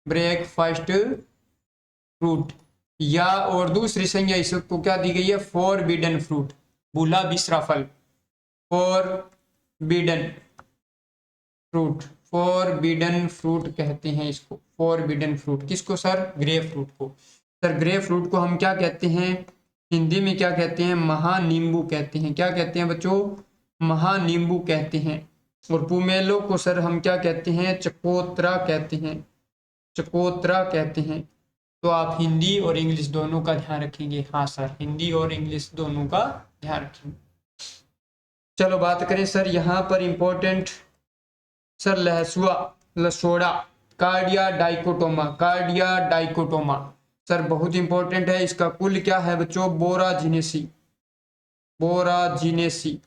[SPEAKER 1] ब्रेकफास्ट फ्रूट। या और दूसरी संज्ञा इसको क्या दी गई है? फॉरबिडन फ्रूट, भूला बिसरा फल, फॉरबिडन फ्रूट, फॉरबिडन फ्रूट कहते हैं इसको, फॉरबिडन फ्रूट किसको सर? ग्रेप फ्रूट को। सर ग्रेप फ्रूट को हम क्या कहते हैं हिंदी में? क्या कहते हैं? महानींबू कहते हैं। क्या कहते हैं बच्चों? महानींबू कहते हैं। और पुमेलो को सर हम क्या कहते हैं? चकोतरा कहते हैं, चकोतरा कहते हैं। तो आप हिंदी और इंग्लिश दोनों का ध्यान रखेंगे। हाँ सर, हिंदी और इंग्लिश दोनों का ध्यान रखेंगे। चलो बात करें सर यहाँ पर इंपॉर्टेंट, सर लहसुआ, लसोड़ा, Cordia dichotoma, Cordia dichotoma sir बहुत इंपॉर्टेंट है। इसका कुल क्या है बच्चों? बोराजिनेसी, बोराजिनेसी,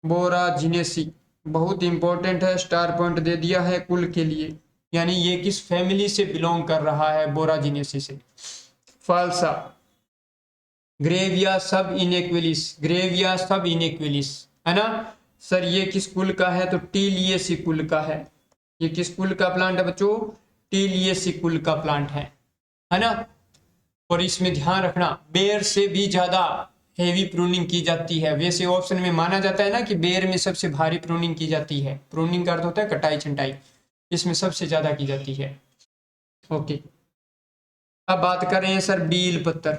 [SPEAKER 1] बोराजिनेसी बहुत इंपॉर्टेंट है, स्टार पॉइंट दे दिया है कुल के लिए, यानी ये किस फैमिली से बिलोंग कर रहा है? बोराजिनेसी से। फाल्सा, ग्रेविया सब इनेक्विलिस, ग्रेविया सब इनेक्विलिस है ना। सर ये किस कुल का है? तो टीलियेसी कुल का है। ये किस कुल का प्लांट है बच्चों? टीलियेसी कुल का प्लांट है ना। और इसमें ध्यान रखना बेर से भी ज्यादा हेवी प्रूनिंग की जाती है। वैसे ऑप्शन में माना जाता है ना कि बेर में सबसे भारी प्रूनिंग की जाती है, प्रूनिंग का अर्थ होता है कटाई छंटाई, इसमें सबसे ज्यादा की जाती है। ओके, अब बात कर रहे हैं सर बील पत्तर,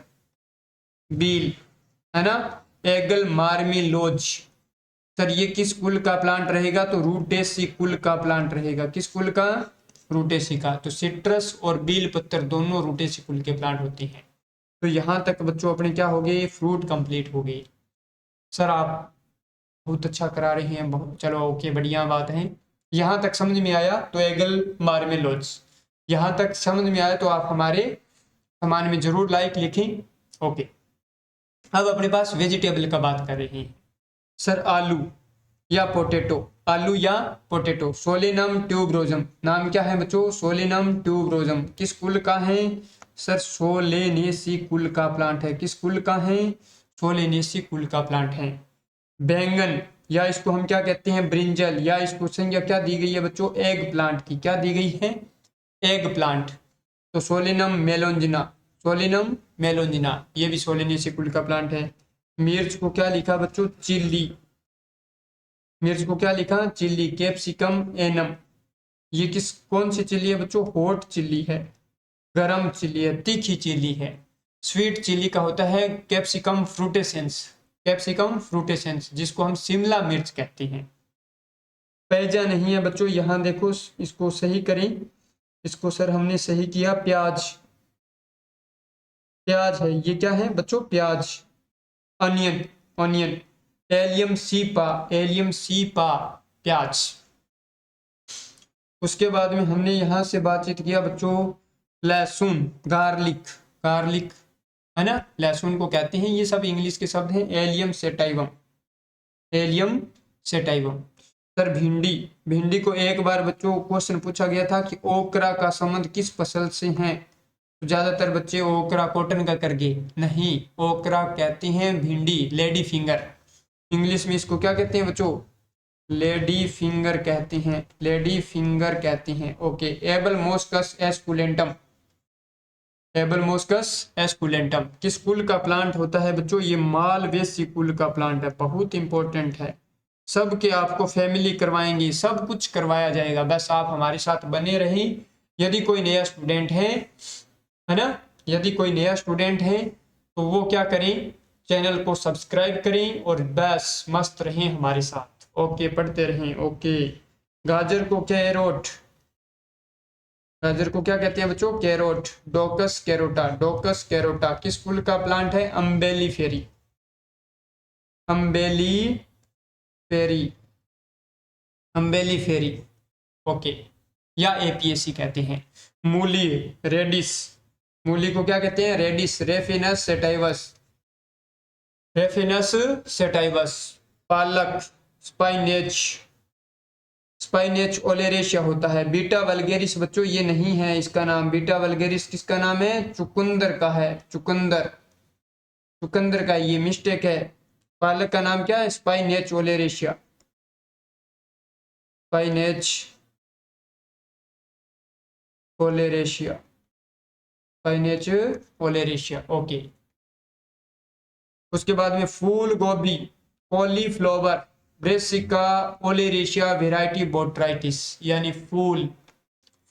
[SPEAKER 1] बील है ना, एगल मार्मिलोज। सर ये किस कुल का प्लांट रहेगा? तो रूटेसी कुल का प्लांट रहेगा। किस कुल का? रूटेसी का। तो सिट्रस और बील पत्तर दोनों रूटेसी कुल के प्लांट होते हैं। तो यहां तक बच्चों अपने क्या हो गए? फ्रूट कंप्लीट हो गई। सर आप बहुत अच्छा करा रहे हैं, बहुत, चलो ओके, बढ़िया बात है। यहां तक समझ में आया तो एगल मार्मेलोज, यहां तक समझ में आया तो आप हमारे सामान में जरूर लाइक लिखें। ओके, अब अपने पास वेजिटेबल का बात कर रहे हैं। सर आलू या पोटैटो, आलू या पोटैटो, सोलेनम ट्यूबरोजम, नाम क्या है बच्चों? सोलेनम ट्यूबरोजम किस कुल का है? सर सोलेनेसी कुल का प्लांट है। किस कुल का है? सोलेनेसी कुल का प्लांट है। बैंगन, या इसको हम क्या कहते हैं? ब्रिंजल, या इसको संज्ञा क्या दी गई है बच्चों? एग प्लांट की। क्या दी गई है? Egg plant. तो सोलेनम मेलोंजिना, सोलेनम मेलोंजिना ये भी सोलेनेसी कुल का प्लांट है। मिर्च को क्या लिखा बच्चों? चिल्ली, मिर्च को क्या लिखा? चिल्ली। कैप्सिकम एनम, ये किस कौन सी चिल्ली है बच्चों? हॉट चिल्ली है, गरम चिल्ली है, तीखी चिल्ली है। स्वीट चिल्ली का होता है कैप्सिकम फ्रूटेसेंस, कैप्सिकम फ्रूटेसेंस जिसको हम शिमला मिर्च कहते हैं। पैजा नहीं है बच्चों, यहां देखो, इसको सही करें, इसको सर हमने सही किया। प्याज, प्याज है, ये क्या है बच्चों? प्याज। Onion, onion. Allium cepa, allium cepa प्याज। उसके बाद में हमने यहां से बातचीत किया बच्चों लहसुन, गार्लिक, गार्लिक है ना, लहसुन को कहते हैं। ये सब इंग्लिश के शब्द हैं। Allium sativum, allium sativum. Sir भिंडी, भिंडी को एक बार बच्चों क्वेश्चन पूछा गया था कि ओकरा का संबंध किस फसल से है? तो ज्यादातर बच्चे ओकरा कॉटन का करके, नहीं, ओकरा कहते हैं भिंडी, लेडी फिंगर। इंग्लिश में इसको क्या कहते हैं बच्चों? लेडी फिंगर कहते हैं, लेडी फिंगर कहते हैं। Okay. Abelmoschus esculentus, Abelmoschus esculentus किस कुल का प्लांट होता है बच्चों? ये मालवेसी कुल का प्लांट है, बहुत इंपॉर्टेंट है। सब के आपको फैमिली करवाएंगे, सब कुछ करवाया जाएगा, बस आप हमारे साथ बने रहें। यदि कोई नया स्टूडेंट है ना, यदि कोई नया स्टूडेंट है तो वो क्या करें, चैनल को सब्सक्राइब करें और बस मस्त रहें हमारे साथ। ओके, पढ़ते रहें। ओके। गाजर को कैरोट, गाजर को क्या कहते हैं बच्चों? कैरोट। डोकस कैरोटा, डोकस कैरोटा किस फूल का प्लांट है? अम्बेली फेरी, अम्बेली फेरी, अम्बेली फेरी। ओके, या एपीएसी कहते हैं। मूली, रेडिस, मूली को क्या कहते हैं? Radish, Raphanus sativus, Raphanus sativus. पालक, स्पाइनेच, स्पाइनेच ओलेरेशिया होता है। बीटा वल्गेरिस बच्चों ये नहीं है इसका नाम, बीटा वल्गेरिस किसका नाम है? चुकंदर का है, चुकंदर, चुकंदर का, ये मिस्टेक है। पालक का नाम क्या है? स्पाइनेच ओलेरेशिया, स्पाइनेच ओलेरेशिया, स्पाइनेच ओलेरेशिया। ओके। उसके बाद में फूल गोभी, कॉलीफ्लावर, ब्रेसिका ओलेरेशिया वेराइटी बोट्राइटिस, यानी फूल,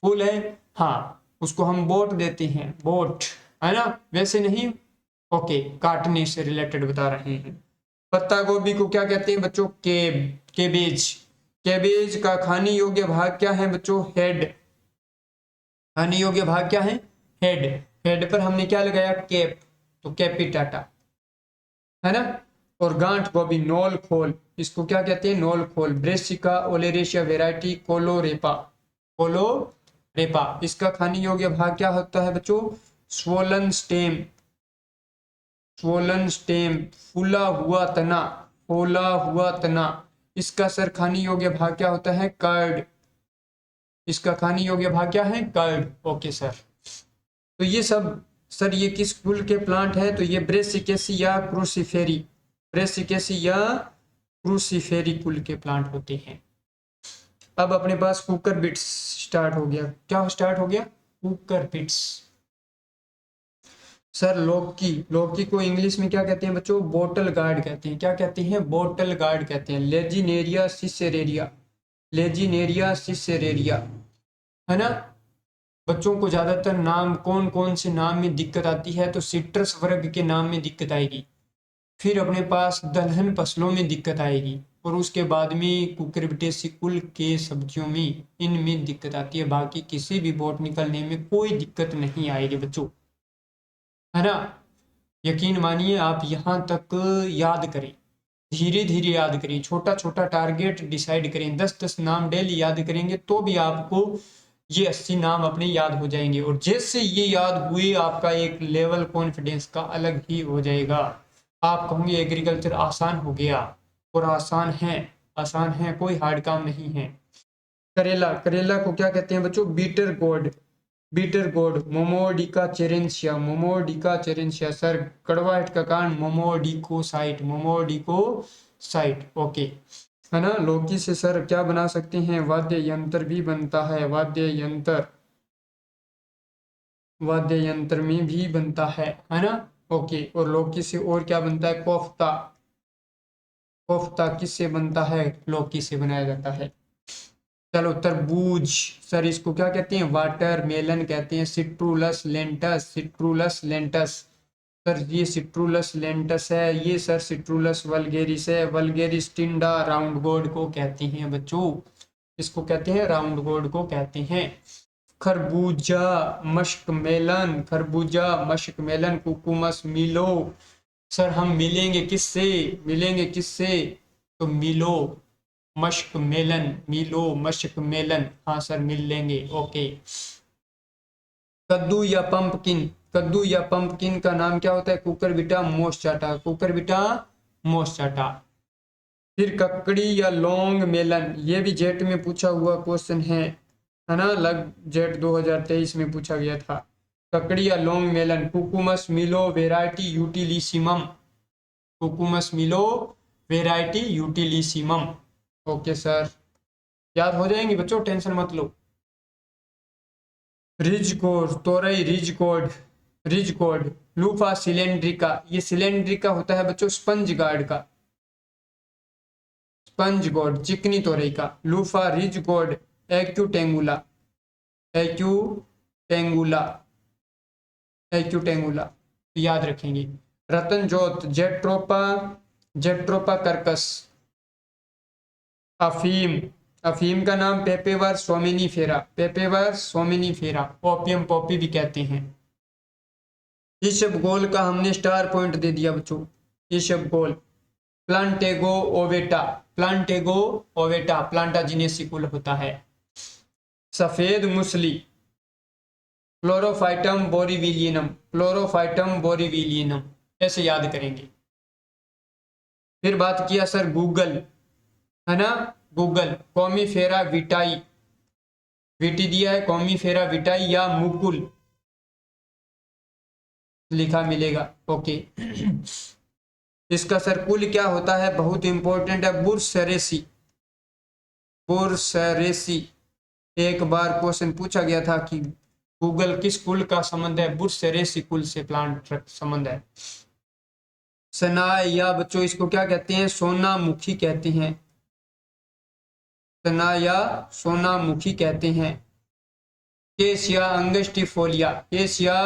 [SPEAKER 1] फूल है, हाँ, उसको हम बोट देते हैं, बोट, है ना, वैसे नहीं। ओके, काटने से रिलेटेड बता रहे हैं। पत्ता गोभी को क्या कहते हैं बच्चों? केबेज, केबेज का खाने योग्य भाग क्या है बच्चों? हेड, खाने योग्य भाग क्या है? हेड, हेड पर हमने क्या लगाया? कैप, तो कैपिटाटा, है ना। और गांठ गोभी, नोल खोल, इसको क्या कहते हैं? नोल खोल। ब्रेसिका ओलेरेशिया वेराइटी कोलोरेपा, कोलोरेपा इसका खाने योग्य भाग क्या होता है बच्चों? स्वोलन स्टेम, स्वोलन स्टेम, फूला हुआ तना, फूला हुआ तना। इसका सर खाने योग्य भाग क्या होता है? कर्ड, इसका खाने योग्य भाग क्या है? कर्ड। Okay sir. तो ये सब सर ये किस कुल के प्लांट है? तो ये ब्रेसिकेसी या क्रूसीफेरी, ब्रेसिकेसी या क्रूसीफेरी कुल के प्लांट होते हैं। अब अपने पास कुकर बिट्स स्टार्ट हो गया। क्या स्टार्ट हो गया? Cooker bits. सर लौकी, लौकी को इंग्लिश में क्या कहते हैं बच्चों? बोटल गार्ड कहते हैं। क्या कहते हैं? बोटल गार्ड कहते हैं। लेजिनेरिया सिसेरेरिया, लेजिनेरिया सिसेरेरिया, है ना। बच्चों को ज्यादातर नाम कौन कौन से नाम में दिक्कत आती है? तो सिट्रस वर्ग के नाम में दिक्कत आएगी, फिर अपने पास दलहन फसलों में दिक्कत आएगी, और उसके बाद में कुकुरबिटेसी कुल के सब्जियों में, इनमें दिक्कत आती है। बाकी किसी भी बॉटनिकल नेम में कोई दिक्कत नहीं आएगी बच्चों, है ना। यकीन मानिए, आप यहाँ तक याद करें, धीरे धीरे याद करें, छोटा छोटा टारगेट डिसाइड करें। 10-10 नाम डेली याद करेंगे तो भी आपको ये 80 नाम अपने याद हो जाएंगे, और जैसे ये याद हुए आपका एक लेवल कॉन्फिडेंस का अलग ही हो जाएगा। आप कहोगे एग्रीकल्चर आसान हो गया, और आसान है, आसान है, कोई हार्ड काम नहीं है। करेला, करेला को क्या कहते हैं बच्चों? बीटर गोड, बीटर गोड, मोमोडिका चेरेंशिया, मोमोडिका चेरेंशिया। सर कड़वाहट का कारण मोमोडिकोसाइट, मोमोडिकोसाइट। ओके, है ना। लौकी से सर क्या बना सकते हैं? वाद्य यंत्र भी बनता है, वाद्य यंत्र, वाद्य यंत्र में भी बनता है ना। ओके, और लौकी से और क्या बनता है? कोफ्ता, कोफ्ता किससे बनता है? लौकी से बनाया जाता है। चलो तरबूज, सर इसको क्या कहते हैं? वाटर मेलन कहते हैं। Citrullus Lantus, citrullus Lantus, sir ये सिट्रुलस लेंटस है, ये सर सिट्रुलस वल्गेरिस है। वल्गेरिस टिंडा राउंड गोड को कहते हैं बच्चों, इसको कहते हैं राउंड गोड को कहते हैं। खरबूजा मश्क मेलन, खरबूजा मश्क मेलन, कुकुमस मिलो। सर हम मिलेंगे किससे? मिलेंगे किससे? तो मिलो मश्क मेलन, मिलो मश्क मेलन, हाँ सर मिल लेंगे। ओके। कद्दू या पंपकिन, कद्दू या पंपकिन का नाम क्या होता है? Cucurbita moschata, Cucurbita moschata. फिर ककड़ी या लॉन्ग मेलन, ये भी जेट में पूछा हुआ क्वेश्चन है ना, लग जेट 2023 में पूछा गया था। ककड़ी या लॉन्ग मेलन, कुकुमस मिलो वेराइटी यूटिलिसिमम, कुकुमस मिलो वेराइटी यूटिलिसिमम। ओके सर, याद हो जाएंगी बच्चों, टेंशन मत लो। रिजकोड, तोरई रिजकोड, रिजकोड, लूफा सिलेंड्रिका, ये सिलेंड्रिका होता है बच्चों स्पंज गार्ड का, स्पंज गोड चिकनी तोरई का। लूफा रिजकोड, एक्यूटेंगुला, एक्यूटेंगुला, एक्यूटेंगुला याद रखेंगे। रतन जोत, जेट्रोपा, जेट्रोपा कर्कस। अफीम, अफीम का नाम पेपेवर सोमिनीफेरा, पेपेवर सोमिनीफेरा, ओपियम पॉपी भी कहते हैं। इसबगोल का हमने स्टार पॉइंट दे दिया बच्चों, इसबगोल। प्लांटेगो ओवेटा, प्लांटेगो ओवेटा प्लांटाजिनेसी कुल होता है। सफेद मुसली, क्लोरोफाइटम बोरीविलियनम, क्लोरोफाइटम बोरीविलियनम, ऐसे याद करेंगे। फिर बात किया सर गूगल, है ना, गूगल, कॉमीफेरा विटाई, विटी दिया है, कॉमीफेरा विटाई या मुकुल लिखा मिलेगा। ओके इसका सर कुल क्या होता है, बहुत इंपॉर्टेंट है, बुर्सरेसी, बुर्सरेसी। एक बार क्वेश्चन पूछा गया था कि गूगल किस कुल का संबंध है, बुर्सरेसी कुल से प्लांट संबंध है। सनाय या बच्चों इसको क्या कहते हैं, सोनामुखी कहते हैं, सनाय या सोनामुखी कहते हैं। केसिया अंगस्टिफोलिया, केसिया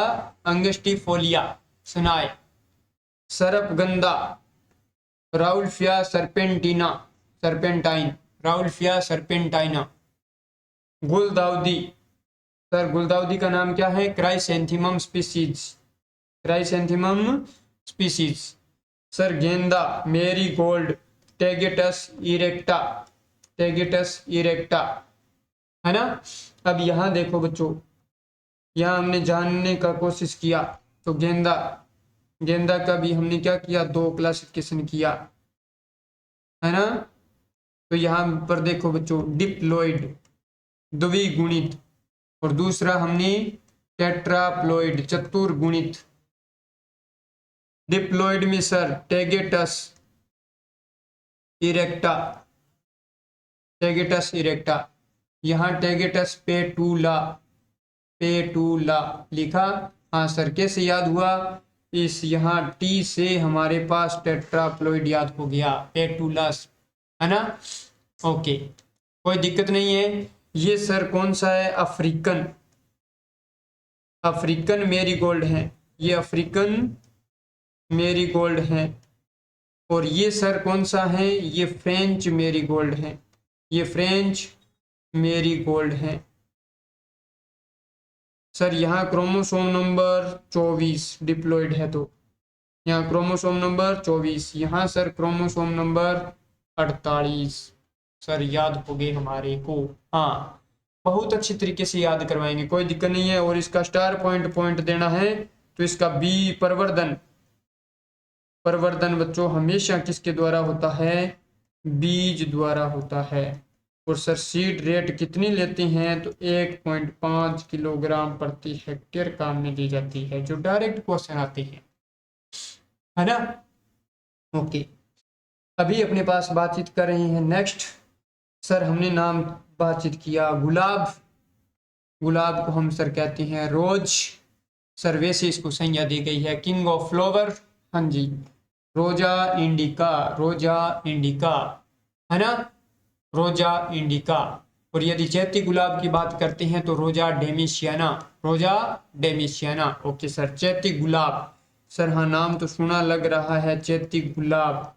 [SPEAKER 1] अंगस्टिफोलिया सनाय। सरपगंधा, Rauvolfia serpentina, serpentine, Rauvolfia serpentina. गुलदाउदी, सर गुलदाउदी का नाम क्या है, chrysanthemum species, chrysanthemum species. Sir गेंदा, marigold, Tagetes erecta, Tagetes erecta, है ना। अब यहाँ देखो बच्चों, यहाँ हमने जानने का कोशिश किया तो गेंदा, गेंदा का भी हमने क्या किया, दो क्लासिफिकेशन किया, है ना। तो यहाँ पर देखो बच्चों, डिप्लॉइड द्विगुणित, और दूसरा हमने टेट्राप्लॉइड चतुर्गुणित। डिप्लॉइड में सर टेगेटस इरेक्टा, टेगेटस इरेक्टा, यहाँ टेगेटस पेटूला, पेटूला लिखा। हाँ सर कैसे याद हुआ, इस यहाँ टी से हमारे पास टेट्राप्लॉइड याद हो गया, पेटूलस, है ना। ओके कोई दिक्कत नहीं है। ये सर कौन सा है, अफ्रीकन, अफ्रीकन मेरीगोल्ड है, ये अफ्रीकन मेरीगोल्ड है। और ये सर कौन सा है, ये फ्रेंच मेरीगोल्ड है, ये फ्रेंच मेरीगोल्ड है। सर यहाँ क्रोमोसोम नंबर 24 डिप्लॉइड है, तो यहाँ क्रोमोसोम नंबर 24, यहाँ सर क्रोमोसोम नंबर 48। सर याद हो गए हमारे को, हाँ बहुत अच्छी तरीके से याद करवाएंगे, कोई दिक्कत नहीं है। और इसका स्टार पॉइंट देना है तो इसका बी प्रवर्धन, प्रवर्धन बच्चों हमेशा किसके द्वारा होता है, बीज द्वारा होता है। और सर सीड रेट कितनी लेते हैं, तो 1.5 किलोग्राम प्रति हेक्टेयर काम में दी जाती है, जो डायरेक्ट क्वेश्चन आते हैं, है ना। ओके अभी अपने पास बातचीत कर रहे हैं नेक्स्ट। सर हमने नाम बातचीत किया गुलाब, गुलाब को हम सर कहते हैं रोज। सर वैसे इसको संज्ञा दी गई है किंग ऑफ फ्लावर, हाँ जी, रोजा इंडिका, रोजा इंडिका, है ना, रोजा इंडिका। और यदि चैती गुलाब की बात करते हैं तो रोजा डेमिशियाना, रोजा डेमिशियाना। ओके सर चैती गुलाब, सर हाँ नाम तो सुना लग रहा है चैती गुलाब।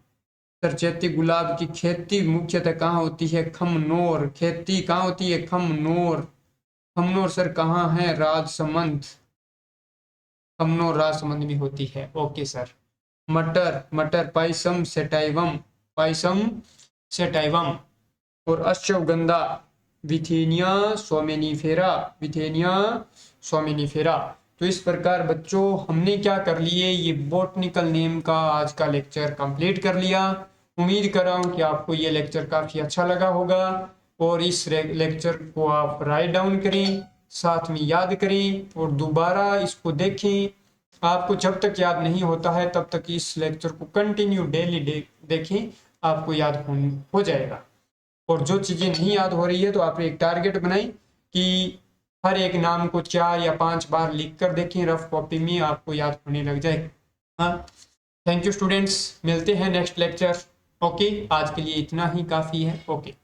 [SPEAKER 1] सर चैती गुलाब की खेती मुख्यतः कहाँ होती है, खमनोर, खेती कहाँ होती है, खमनोर, खमनोर सर कहाँ है, राजसमंद, खमनोर राजसमंद में होती है। ओके सर मटर, मटर पाइसम सेटाइवम, पाइसम सेटाइवम। और अश्वगंधा विथेनिया सोमेनिफेरा, विथेनिया सोमेनिफेरा। तो इस प्रकार बच्चों हमने क्या कर लिए, ये बॉटनिकल नेम का आज का लेक्चर कंप्लीट कर लिया। उम्मीद कर रहा हूँ कि आपको ये लेक्चर काफ़ी अच्छा लगा होगा और इस लेक्चर को आप राइट डाउन करें, साथ में याद करें और दोबारा इसको देखें। आपको जब तक याद नहीं होता है तब तक इस लेक्चर को कंटिन्यू डेली देखें, आपको याद हो जाएगा। और जो चीज़ें नहीं याद हो रही है तो आप एक टारगेट बनाएं कि हर एक नाम को 4 या 5 बार लिख कर देखें रफ कॉपी में, आपको याद होने लग जाएगा। हाँ, थैंक यू स्टूडेंट्स, मिलते हैं नेक्स्ट लेक्चर। ओके, आज के लिए इतना ही काफ़ी है। ओके।